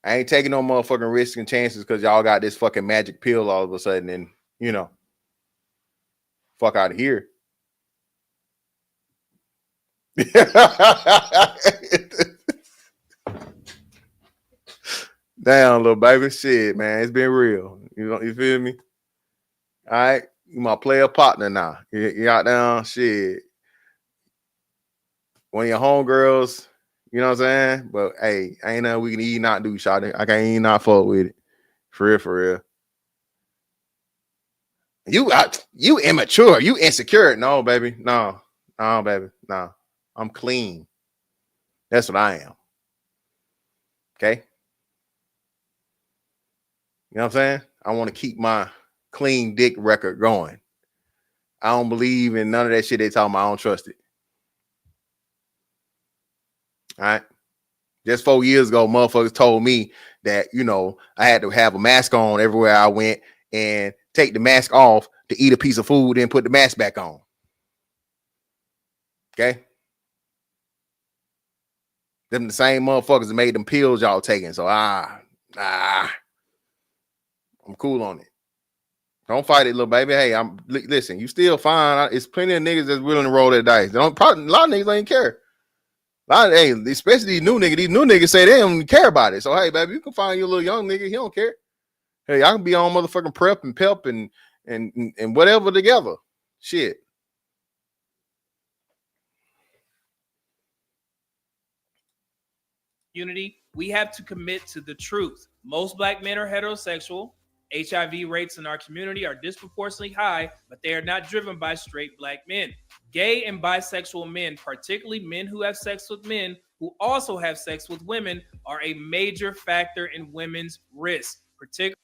I ain't taking no motherfucking risks and chances because y'all got this fucking magic pill all of a sudden and, fuck out of here. Damn, little baby. Shit, man. It's been real. You feel me? All right. You my player partner now. You out down, shit. One of your homegirls, you know what I'm saying? But hey, ain't nothing we can even not do, shawty. I can't even not fuck with it. For real. You immature. You insecure. No, baby. No, baby. No. I'm clean. That's what I am. Okay. You know what I'm saying? I want to keep my clean dick record going. I don't believe in none of that shit they talking about. I don't trust it. All right. Just 4 years ago, motherfuckers told me that, I had to have a mask on everywhere I went and take the mask off to eat a piece of food and put the mask back on. Okay. Them the same motherfuckers that made them pills y'all taking. So, I'm cool on it. Don't fight it, little baby. Hey, listen, you still fine. It's plenty of niggas that's willing to roll their dice. A lot of niggas ain't care. Especially these new niggas. These new niggas say they don't care about it. So, hey, baby, you can find your little young nigga. He don't care. Hey, I can be on motherfucking prep and pep and whatever together. Shit. Unity, we have to commit to the truth. Most black men are heterosexual, HIV rates in our community are disproportionately high, but they are not driven by straight black men. Gay and bisexual men, particularly men who have sex with men who also have sex with women, are a major factor in women's risk, particularly.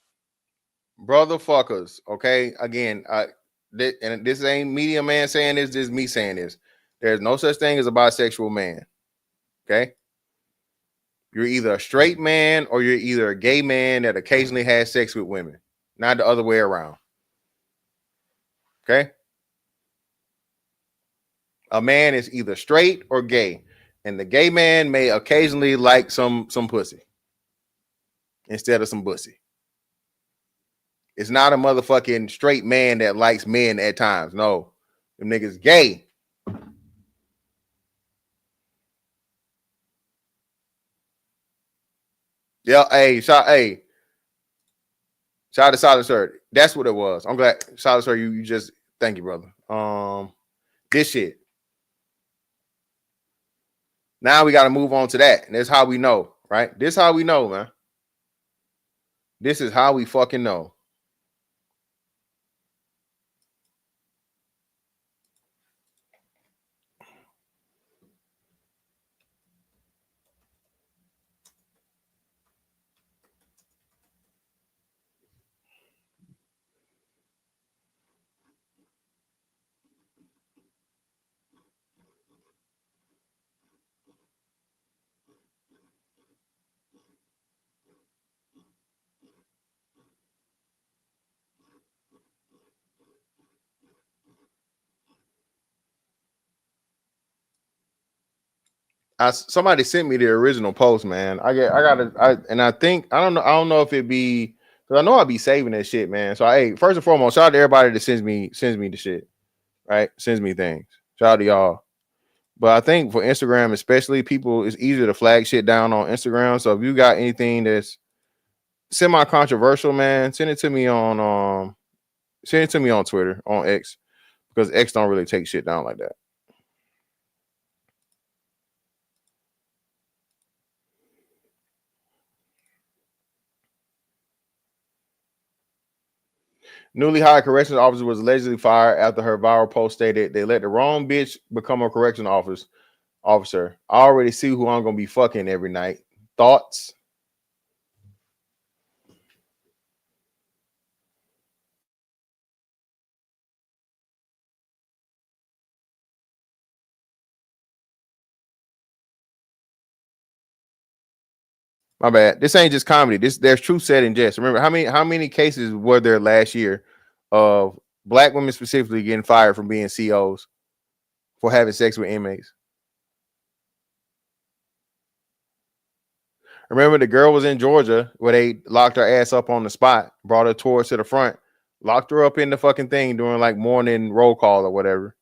Brother fuckers, okay? Again, and this ain't media man saying this is me saying this. There's no such thing as a bisexual man, okay? You're either a straight man or you're either a gay man that occasionally has sex with women, not the other way around, okay? A man is either straight or gay, and the gay man may occasionally like some pussy instead of some bussy. It's not a motherfucking straight man that likes men at times. No, them niggas gay. Yeah, shout to Solid Sir. That's what it was. I'm glad, Solid Sir, you just, thank you, brother. This shit. Now we got to move on to that. And that's how we know, right? This is how we know, man. This is how we fucking know. Somebody sent me the original post, man. I think I don't know if it be, because I know I'll be saving that shit, man. So first and foremost, shout out to everybody that sends me the shit, right? Sends me things. Shout out to y'all. But I think for Instagram, especially, people, it's easier to flag shit down on Instagram. So if you got anything that's semi-controversial, man, send it to me on Twitter, on X, because X don't really take shit down like that. Newly hired corrections officer was allegedly fired after her viral post stated they let the wrong bitch become a correction officer. I already see who I'm gonna be fucking every night. Thoughts? My bad. This ain't just comedy. There's truth said in jest. Remember how many cases were there last year of black women specifically getting fired from being COs for having sex with inmates? Remember the girl was in Georgia where they locked her ass up on the spot, brought her towards to the front, locked her up in the fucking thing during like morning roll call or whatever,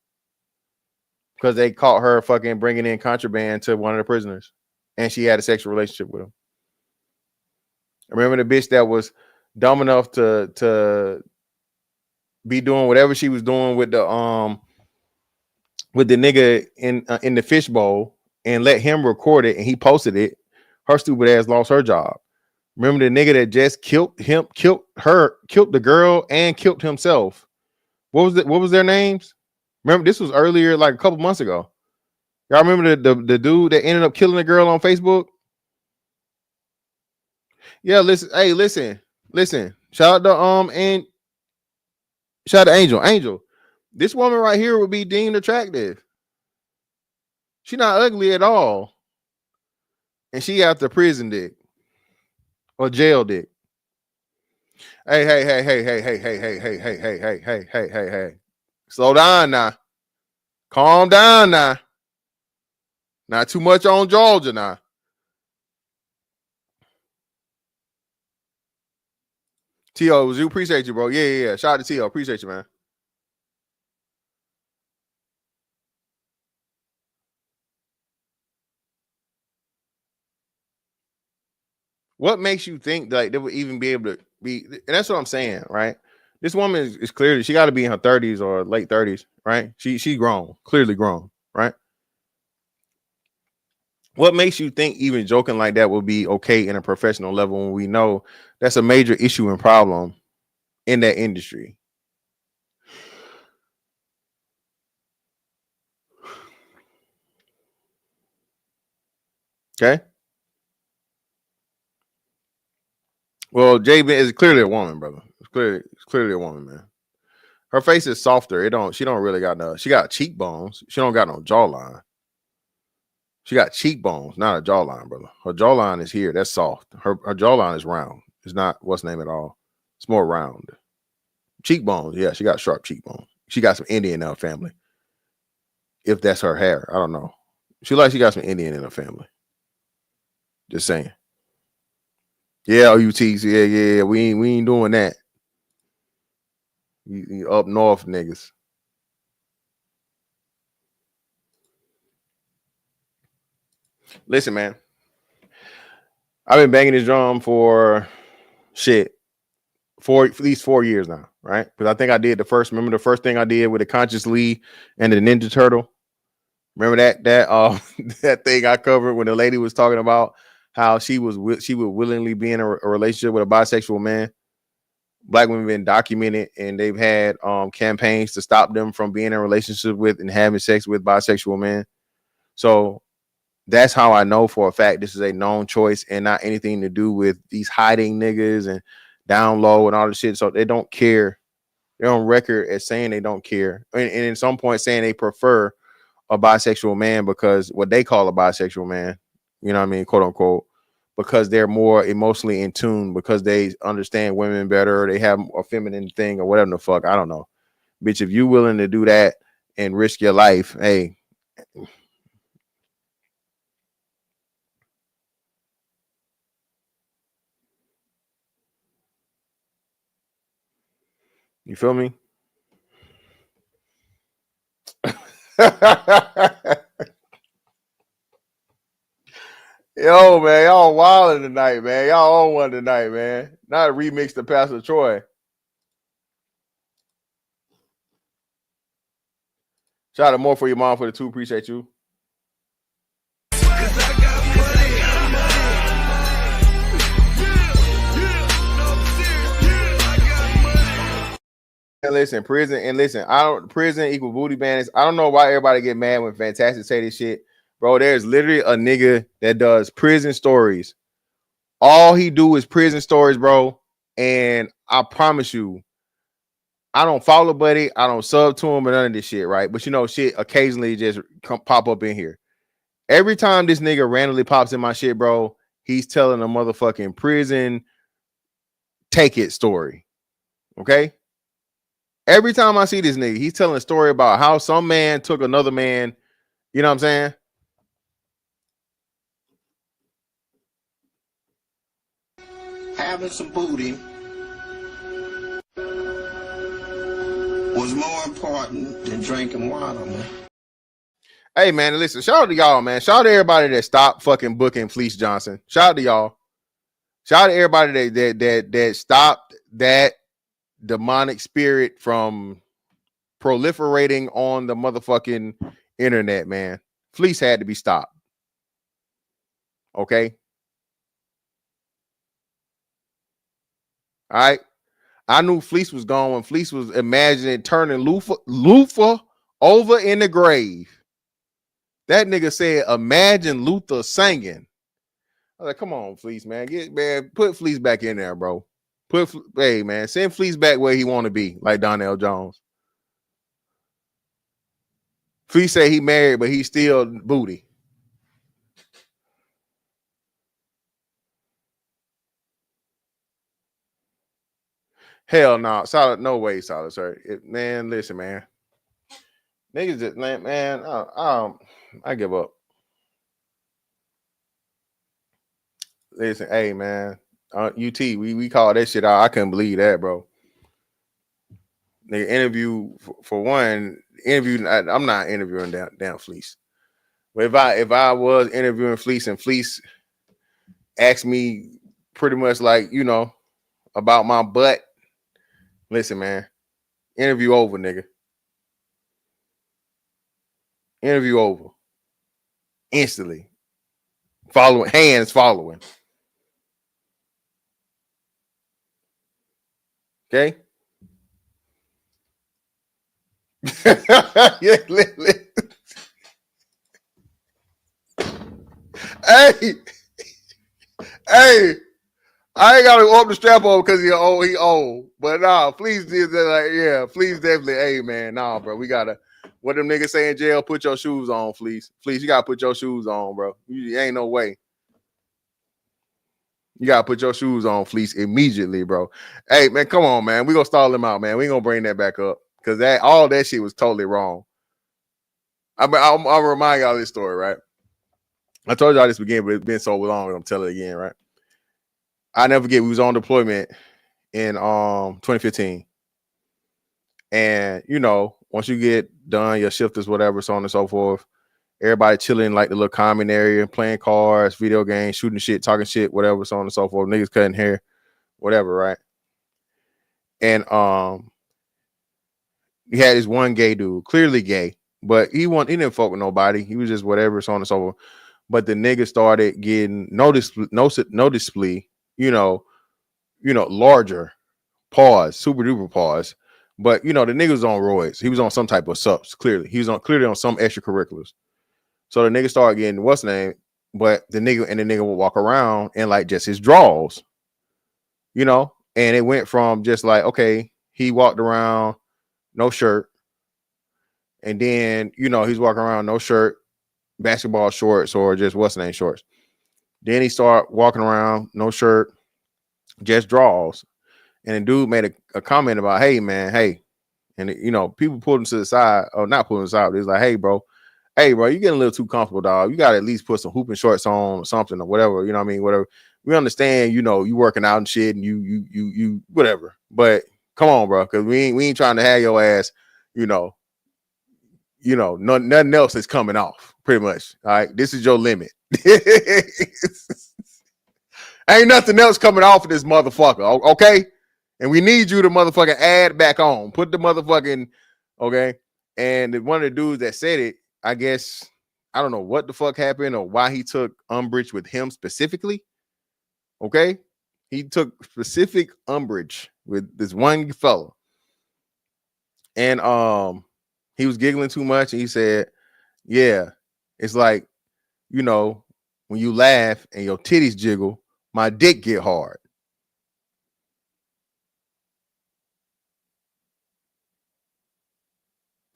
because they caught her fucking bringing in contraband to one of the prisoners, and she had a sexual relationship with him. Remember the bitch that was dumb enough to be doing whatever she was doing with the nigga in the fishbowl and let him record it and he posted it. Her stupid ass lost her job. Remember the nigga that just killed the girl and killed himself. What was their names? Remember, this was earlier, like a couple months ago. Y'all remember the dude that ended up killing the girl on Facebook? Yeah, listen. Hey, listen. Shout out to Angel. This woman right here would be deemed attractive. She's not ugly at all. And she after prison dick or jail dick. Hey. Slow down now. Calm down now. Not too much on Georgia now. T.O., you appreciate you, bro. Yeah. Shout out to T.O. Appreciate you, man. What makes you think like they would even be able to be? And that's what I'm saying, right? This woman is clearly, she got to be in her 30s or late 30s, right? She grown, clearly grown, right? What makes you think even joking like that would be okay in a professional level when we know that's a major issue and problem in that industry. Okay. Well, J-Ben is clearly a woman, brother. It's clearly a woman, man. Her face is softer. She don't really got no. She got cheekbones. She don't got no jawline. She got cheekbones, not a jawline, brother. Her jawline is here. That's soft. Her jawline is round. It's not what's name at all. It's more round. Cheekbones, yeah. She got sharp cheekbones. She got some Indian in her family. If that's her hair, I don't know. She got some Indian in her family. Just saying. Yeah, OUTs. Yeah. We ain't doing that. You up north niggas. Listen, man. I've been banging this drum for at least 4 years now, right? Because I think I did the first thing I did with the Conscious Lee and the Ninja Turtle. Remember that that thing I covered when the lady was talking about how she would willingly be in a relationship with a bisexual man. Black women have been documented, and they've had campaigns to stop them from being in a relationship with and having sex with bisexual men. So that's how I know for a fact this is a known choice and not anything to do with these hiding niggas and down low and all this shit. So they don't care. They're on record as saying they don't care, and in some point saying they prefer a bisexual man because what they call a bisexual man, you know what I mean, quote unquote, because they're more emotionally in tune, because they understand women better, they have a feminine thing or whatever the fuck. I don't know. Bitch, if you willing to do that and risk your life, hey. You feel me? Yo, man, y'all wilding tonight, man. Y'all on one tonight, man. Not a remix to Pastor Troy. Shout out more for your mom for the 2. Appreciate you. And listen, prison equal booty bandits. I don't know why everybody get mad when Fantastic say this shit. Bro, there's literally a nigga that does prison stories. All he do is prison stories, bro. And I promise you, I don't follow Buddy. I don't sub to him or none of this shit, right? But you know, shit occasionally just pop up in here. Every time this nigga randomly pops in my shit, bro, he's telling a motherfucking prison take it story. Okay? Every time I see this nigga, he's telling a story about how some man took another man. You know what I'm saying? Having some booty was more important than drinking water, man. Hey, man, listen, shout out to y'all, man. Shout out to everybody that stopped fucking booking Fleece Johnson. Shout out to y'all. Shout out to everybody that stopped that demonic spirit from proliferating on the motherfucking internet, man. Fleece had to be stopped. Okay? All right? I knew Fleece was gone when Fleece was imagining turning Luther over in the grave. That nigga said, imagine Luther singing. I was like, come on, Fleece, man. Put Fleece back in there, bro. Hey, man, send Fleece back where he want to be, like Donnell Jones. Fleece say he married, but he's still booty. Hell no, solid, no way, solid, sir. Man, listen, man. Niggas just, man, I give up. Listen, hey, man, UT, we call that shit out. I couldn't believe that, bro. Nigga interview for one. I'm not interviewing down Fleece. But if I was interviewing Fleece and Fleece asked me pretty much like, you know, about my butt, listen, man, interview over, nigga. Interview over. Instantly. Hands following. Okay? Yeah, hey, hey, I ain't gotta up the strap on because he old. But nah, please, yeah, please definitely, hey man, nah, bro. We gotta what them niggas say in jail, put your shoes on, please. Please, you gotta put your shoes on, bro. You ain't no way. You gotta put your shoes on, fleece, immediately, bro. Hey, man, come on, man. We gonna stall him out, man. We ain't gonna bring that back up because all that shit was totally wrong. I'll remind y'all this story, right? I told y'all this again, but it's been so long. I'm telling it again, right? I never forget. We was on deployment in 2015, and once you get done, your shifters, whatever, so on and so forth. Everybody chilling like the little common area, playing cards, video games, shooting shit, talking shit, whatever, so on and so forth. Niggas cutting hair, whatever, right? And he had this one gay dude, clearly gay, but he didn't fuck with nobody. He was just whatever, so on and so forth. But the nigga started getting noticeably, larger, pause, super duper pause. But the nigga was on roids. He was on some type of subs. Clearly, he was clearly on some extracurriculars. So the nigga started getting what's name, but the nigga would walk around and like just his draws, and it went from just like, okay, he walked around, no shirt, and then he's walking around, no shirt, basketball shorts, or just what's name shorts. Then he started walking around, no shirt, just draws. And the dude made a comment about, hey man, hey. And people pulled him to the side, or not pulling him aside, but he's like, hey bro, you getting a little too comfortable, dog. You gotta at least put some hooping shorts on or something or whatever. You know what I mean? Whatever. We understand, you working out and shit and you whatever. But come on, bro, because we ain't trying to have your ass, nothing else is coming off, pretty much. All right. This is your limit. Ain't nothing else coming off of this motherfucker. Okay. And we need you to motherfucking add back on. Put the motherfucking, okay. And one of the dudes that said it, I guess, I don't know what the fuck happened or why he took umbrage with him specifically. Okay. He took specific umbrage with this one fella. And he was giggling too much. And he said, yeah, it's like, when you laugh and your titties jiggle, my dick get hard.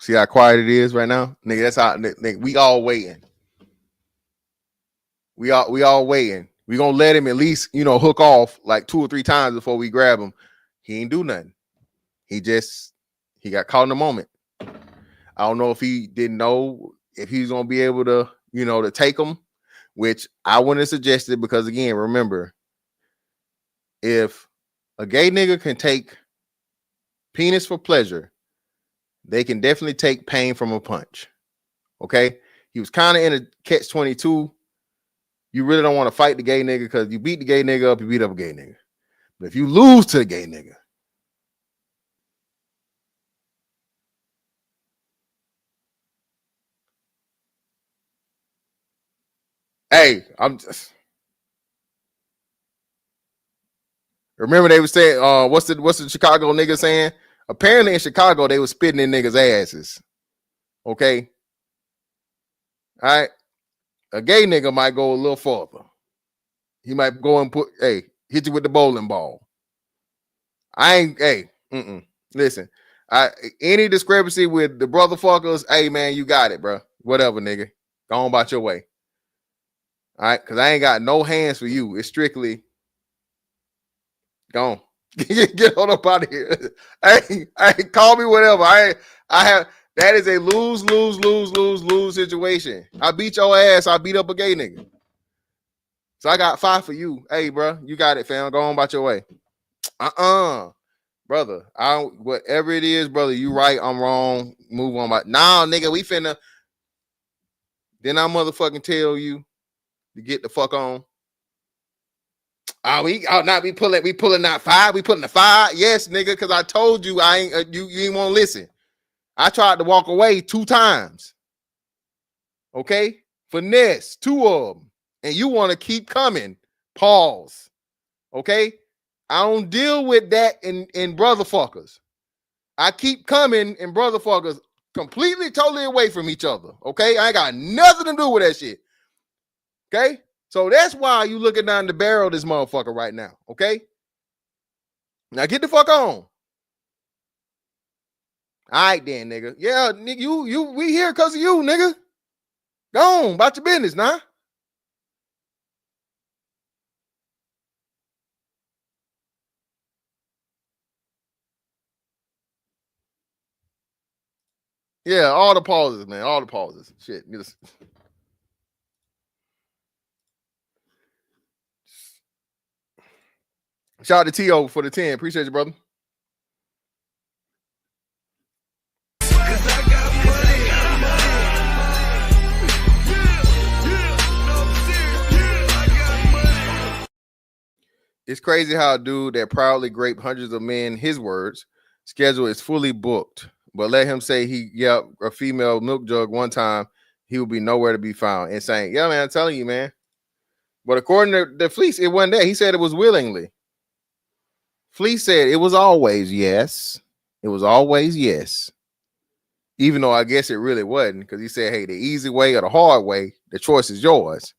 See how quiet it is right now? Nigga, that's how nigga, we all waiting. We all waiting. We gonna let him at least, hook off like 2 or 3 times before we grab him. He ain't do nothing. He got caught in the moment. I don't know if he didn't know if he's gonna be able to, to take him, which I wouldn't have suggested because again, remember, if a gay nigga can take penis for pleasure, they can definitely take pain from a punch. Okay. He was kind of in a catch-22. You really don't want to fight the gay nigga because you beat the gay nigga up, you beat up a gay nigga. But if you lose to the gay nigga, hey, remember they were saying, what's the Chicago nigga saying? Apparently in Chicago, they were spitting in niggas' asses. Okay. All right. A gay nigga might go a little further. He might go and hit you with the bowling ball. Listen, any discrepancy with the brother fuckers, hey man, you got it, bro. Whatever, nigga. Go on about your way. All right, because I ain't got no hands for you. It's strictly gone. Get on up out of here. Hey, call me whatever. I have that is a lose situation. I beat your ass, I beat up a gay nigga. So I got 5 for you. Hey, bro, you got it, fam. Go on about your way. Brother. Whatever it is, brother, you right, I'm wrong. Move on. Nah, nigga, we finna. Then I motherfucking tell you to get the fuck on. We pulling that 5. We putting the 5. Yes, nigga, because I told you I ain't you ain't want to listen. I tried to walk away 2 times. Okay, finesse 2 of them, and you want to keep coming. Pause. Okay, I don't deal with that in brother fuckers. I keep coming in brother fuckers. completely, totally away from each other. Okay, I ain't got nothing to do with that shit. Okay, so that's why you looking down the barrel of this motherfucker right now. Okay, now get the fuck on. All right, then, nigga. Yeah, nigga, we here because of you, nigga. Go on, about your business, nah. Yeah, all the pauses, man. All the pauses. Shit. Shout out to T.O. for the 10. Appreciate you, brother. It's crazy how a dude that proudly raped hundreds of men, his words, schedule is fully booked. But let him say he yelled a female milk jug one time, he will be nowhere to be found. And saying, yeah, man, I'm telling you, man. But according to the Fleece, it wasn't that. He said it was willingly. Fleece said it was always yes. It was always yes. Even though I guess it really wasn't, because he said, hey, the easy way or the hard way, the choice is yours.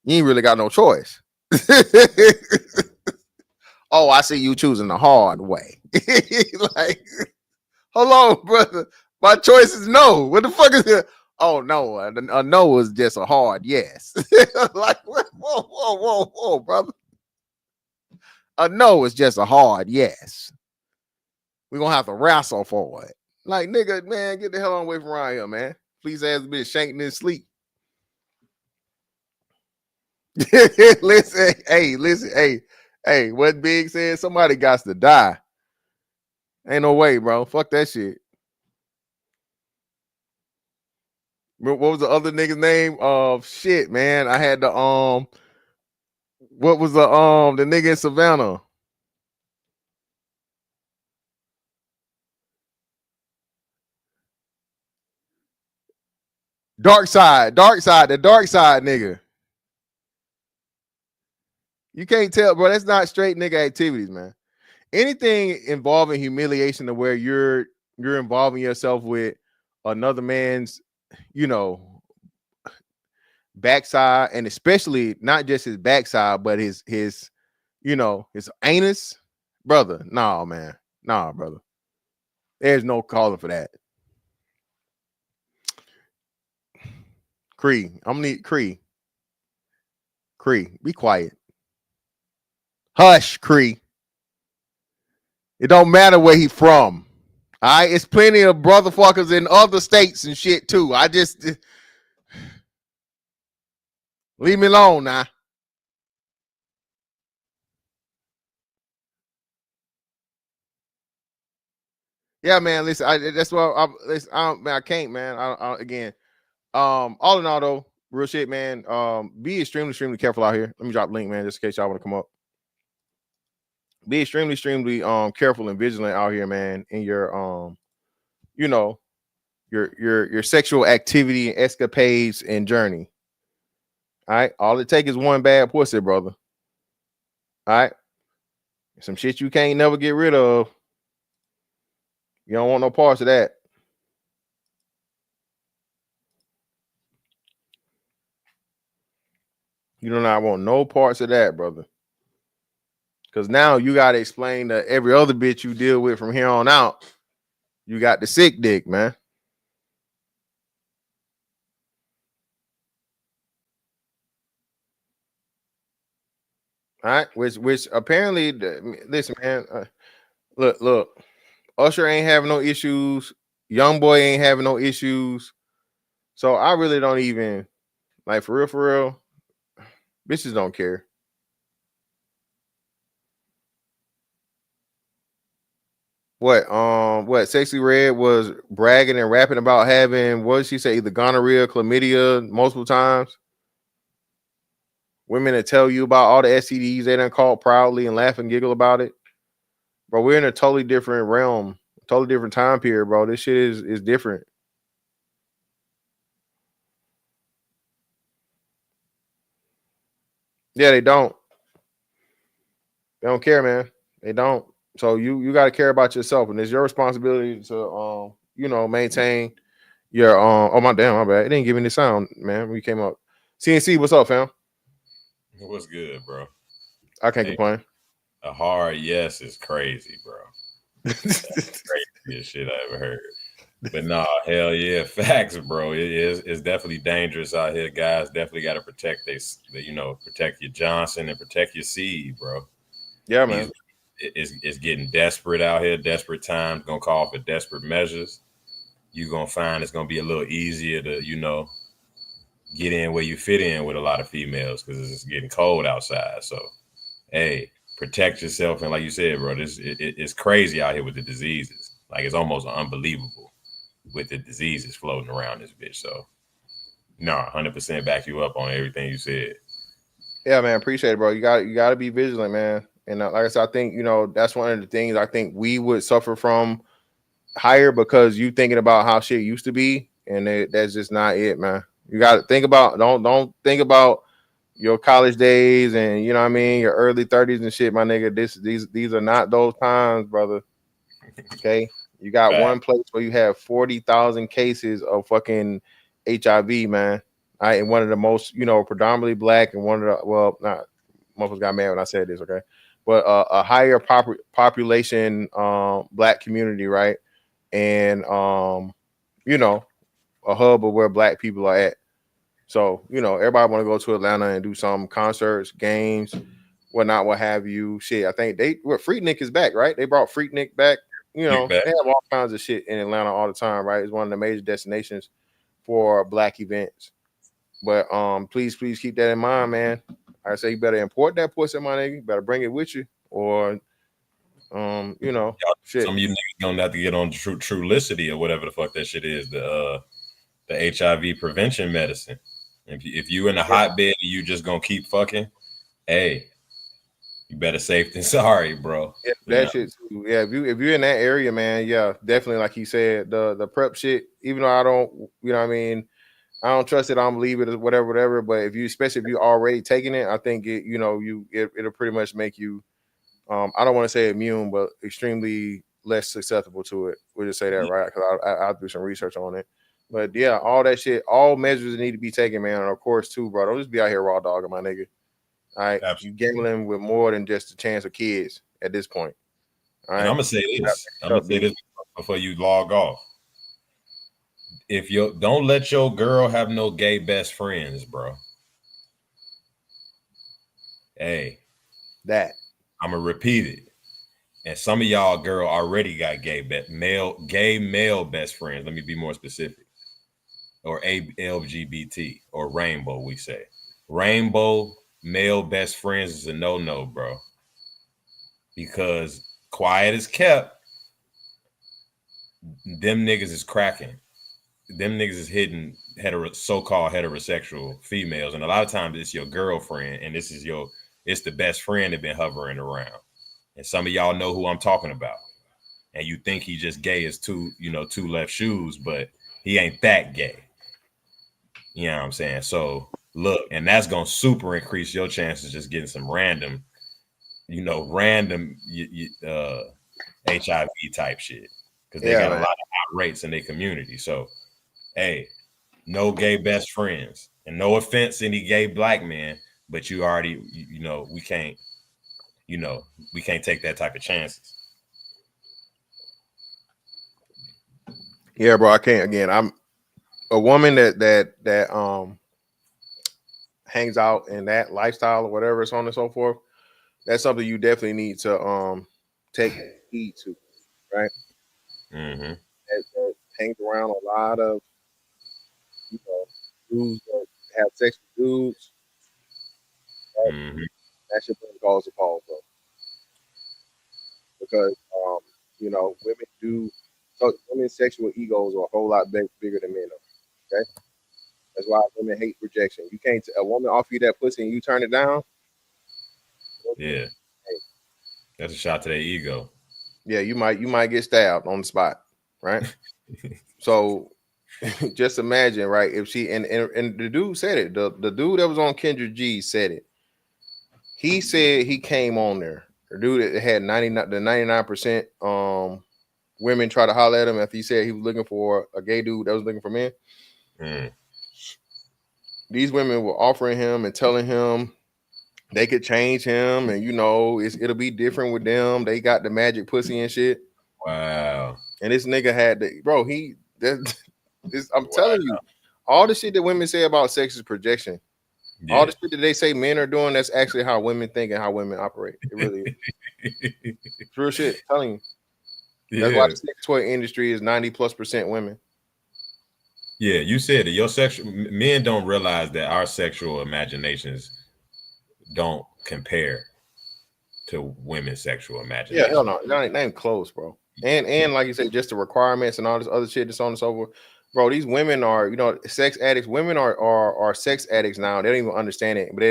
You ain't really got no choice. Oh, I see you choosing the hard way. Like, hold on, brother. My choice is no. What the fuck is it? Oh, no. A no is just a hard yes. Like, whoa, brother. A no is just a hard yes. We're going to have to wrestle for it. Like, nigga, man, get the hell on away from around here, man. Please ass bitch shanked in his sleep. Listen, hey, what Big said? Somebody got to die. Ain't no way, bro. Fuck that shit. What was the other nigga's name? Shit, man. I had the what was the nigga in Savannah? Dark side, the dark side nigga. You can't tell, bro. That's not straight nigga activities, man. Anything involving humiliation to where you're involving yourself with another man's, backside, and especially not just his backside, but his his anus, brother. Nah, man. Nah, brother. There's no calling for that. Cree, I'm gonna need Cree. Cree, be quiet. Hush, Cree. It don't matter where he from. All right, it's plenty of brotherfuckers in other states and shit too. I just leave me alone now. Yeah, man. Listen, that's what I can't, man. Again, all in all, though, real shit, man. Be extremely careful out here. Let me drop a link, man, just in case y'all want to come up. Be extremely careful and vigilant out here, man, in your your sexual activity and escapades and journey. All right, all it takes is one bad pussy, brother. All right, some shit you can't never get rid of. You don't want no parts of that. You do not want no parts of that, brother. Because now you got to explain to every other bitch you deal with from here on out, you got the sick dick, man. All right, which apparently, listen, man. Look, Usher ain't having no issues. Young boy ain't having no issues. So I really don't even like for real. Bitches don't care. What Sexy Red was bragging and rapping about having, what did she say, either gonorrhea, chlamydia multiple times. Women that tell you about all the STDs they done caught proudly and laugh and giggle about it. Bro, we're in a totally different realm, totally different time period, bro. This shit is different. Yeah, they don't. They don't care, man. They don't. So you got to care about yourself, and it's your responsibility to maintain Your oh my bad. It didn't give me the sound, man. We came up. CNC, what's up, fam? What's good, bro? I can't complain. A hard yes is crazy, bro. That's the craziest shit I ever heard. But nah, hell yeah, facts, bro. It's definitely dangerous out here, guys. Definitely got to protect protect your Johnson and protect your seed, bro. Yeah, man. It's getting desperate out here. Desperate times gonna call for desperate measures. You're gonna find it's gonna be a little easier to get in where you fit in with a lot of females because it's getting cold outside. So, hey, protect yourself. And like you said, bro, it's crazy out here with the diseases. Like it's almost unbelievable with the diseases floating around this bitch. So, no, 100% back you up on everything you said. Yeah, man, appreciate it, bro. You got to be vigilant, man. And like I said, I think that's one of the things I think we would suffer from higher because you thinking about how shit used to be, and that's just not it, man. You got to think about don't think about your college days and what I mean, your early 30s and shit, my nigga. These are not those times, brother. Okay, you got one place where you have 40,000 cases of fucking HIV, man. And one of the most, predominantly black, and one of the not most of us got mad when I said this, okay, but a higher population, black community, right, and a hub of where black people are at. So, everybody want to go to Atlanta and do some concerts, games, whatnot, what have you. Shit, I think Freaknik is back, right? They brought Freaknik back. They have all kinds of shit in Atlanta all the time, right? It's one of the major destinations for black events. But please keep that in mind, man. I say you better import that pussy, my nigga. You better bring it with you, or shit. Some of you niggas gonna have to get on Trulicity or whatever the fuck that shit is, the HIV prevention medicine. If you in a hotbed and you just gonna keep fucking, hey, you better safe than sorry, bro. Yeah, that shit too. Yeah, if you're in that area, man, yeah, definitely. Like he said, the prep shit. Even though I don't, I don't trust it. I don't believe it, or whatever. But especially if you already taking it, I think it'll pretty much make you. I don't want to say immune, but extremely less susceptible to it. We'll just say that, right? Because I'll do some research on it. But yeah, all that shit, all measures need to be taken, man. And of course, too, bro. Don't just be out here raw dogging, my nigga. All right, you gambling with more than just a chance of kids at this point. All right, and I'm gonna say this before you log off. If you don't let your girl have no gay best friends, bro. Hey, that I'm gonna repeat it. And some of y'all girl already got gay male best friends. Let me be more specific. Or LGBT or rainbow, we say. Rainbow male best friends is a no-no, bro. Because quiet is kept, them niggas is cracking. Them niggas is hitting so-called heterosexual females. And a lot of times it's your girlfriend, and it's the best friend that been hovering around. And some of y'all know who I'm talking about. And you think he just gay as two left shoes, but he ain't that gay. You know what I'm saying? So look, and that's gonna super increase your chances just getting some random HIV type shit, because they got a lot of high rates in their community. So, hey, no gay best friends, and no offense any gay black men, but you already we can't take that type of chances. Yeah, bro, I can't. Again, I'm a woman that hangs out in that lifestyle or whatever, so on and so forth. That's something you definitely need to take heed to, right? Mm-hmm. That hangs around a lot of dudes that have sex with dudes. Mm-hmm. That should bring cause to pause, bro. Because women's sexual egos are a whole lot bigger than men are. Okay, that's why women hate rejection. You can't a woman offer you that pussy and you turn it down. Yeah, that's a shot to their ego. Yeah, you might get stabbed on the spot, right? So just imagine, right? If she and the dude said it, the dude that was on Kendra G said it. He said he came on there. The dude that had 99% women try to holler at him after he said he was looking for a gay dude that was looking for men. These women were offering him and telling him they could change him, and it'll be different with them. They got the magic pussy and shit. Wow. And this nigga had the I'm telling you, all the shit that women say about sex is projection. Yeah. All the shit that they say men are doing, that's actually how women think and how women operate. It really is. It's real shit. I'm telling you. Yeah. That's why the sex toy industry is 90+% women. Yeah, you said it. Men don't realize that our sexual imaginations don't compare to women's sexual imagination. Yeah, hell no. Not even close, bro. And like you said, just the requirements and all this other shit that's on and so forth. Bro, these women are, sex addicts. Women are sex addicts now. They don't even understand it, but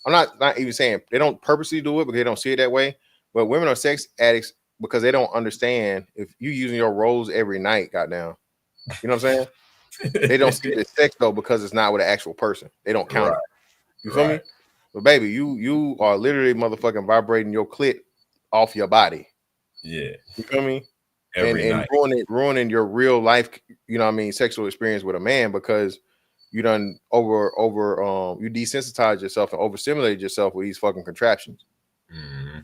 I'm not even saying they don't purposely do it because they don't see it that way. But women are sex addicts because they don't understand if you using your rose every night, goddamn. You know what I'm saying? They don't see the sex though because it's not with an actual person. They don't count it. You feel me? But baby, you are literally motherfucking vibrating your clit off your body. Yeah. You feel me? Every night. ruining your real life, sexual experience with a man because you done you desensitized yourself and overstimulated yourself with these fucking contraptions. Mm-hmm.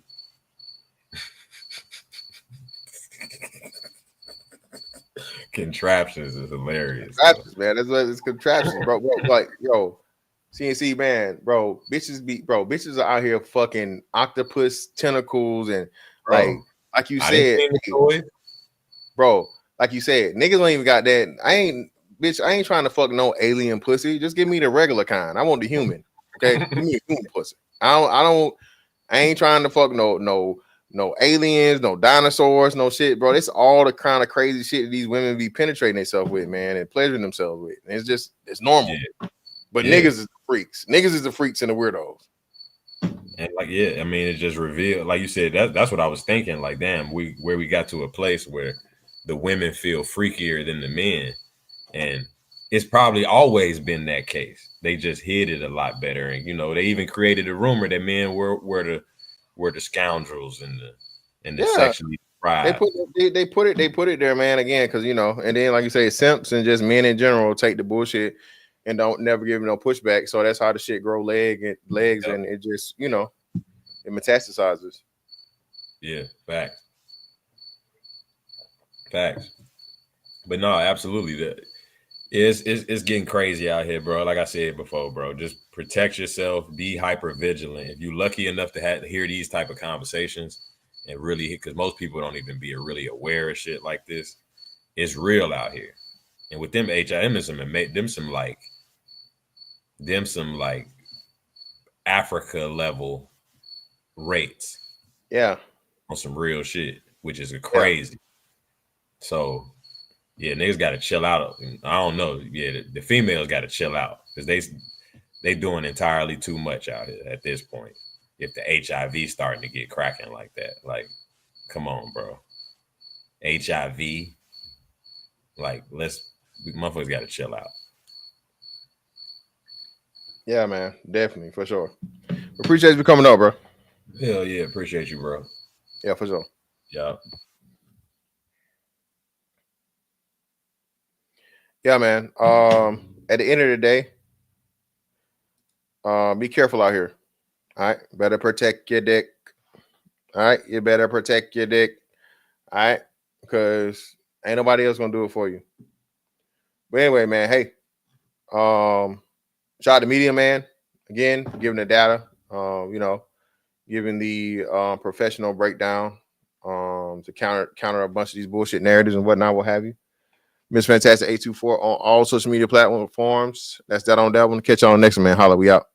Contraptions is hilarious. Contraptions, man. That's what it's contraptions, bro. Like, yo, CNC, man, bro. Bitches are out here fucking octopus tentacles and like you said, bro. Like you said, niggas don't even got that. I ain't trying to fuck no alien pussy. Just give me the regular kind. I want the human. Okay, give me a human pussy. I ain't trying to fuck no aliens, no dinosaurs, no shit, bro. It's all the kind of crazy shit that these women be penetrating themselves with, man, and pleasuring themselves with. And it's normal. Yeah. But niggas is the freaks. Niggas is the freaks and the weirdos. And I mean, it just revealed, like you said, that's what I was thinking. Like, damn, where we got to a place where the women feel freakier than the men. And it's probably always been that case. They just hid it a lot better. And, they even created a rumor that men were the scoundrels and the sexually deprived. They put it there, man, again, because, and then, like you say, simps and just men in general take the bullshit and don't never give no pushback. So that's how the shit grow legs, and it just, it metastasizes. Yeah, facts. But no, absolutely. It's getting crazy out here, bro. Like I said before, bro, just protect yourself, be hyper vigilant. If you're lucky enough to hear these type of conversations and really, because most people don't even be really aware of shit like this, it's real out here. And with them HIV, some Africa level rates. Yeah. On some real shit, which is crazy. Yeah. So yeah, niggas got to chill out. I don't know. Yeah, the females got to chill out because they doing entirely too much out here at this point. If the HIV starting to get cracking like that, like, come on, bro. HIV, motherfuckers got to chill out. Yeah, man, definitely, for sure. Appreciate you coming up, bro. Hell yeah, appreciate you, bro. Yeah, for sure. Yeah. Yeah, man. At the end of the day, be careful out here. All right, better protect your dick. All right, you better protect your dick. All right, because ain't nobody else gonna do it for you. But anyway, man, hey, shout out to Media Man again, giving the data, giving the professional breakdown to counter a bunch of these bullshit narratives and whatnot, what have you. Miss Fantastic 824 on all social media platforms. That's that on that one. Catch y'all on the next one, man. Holla, we out.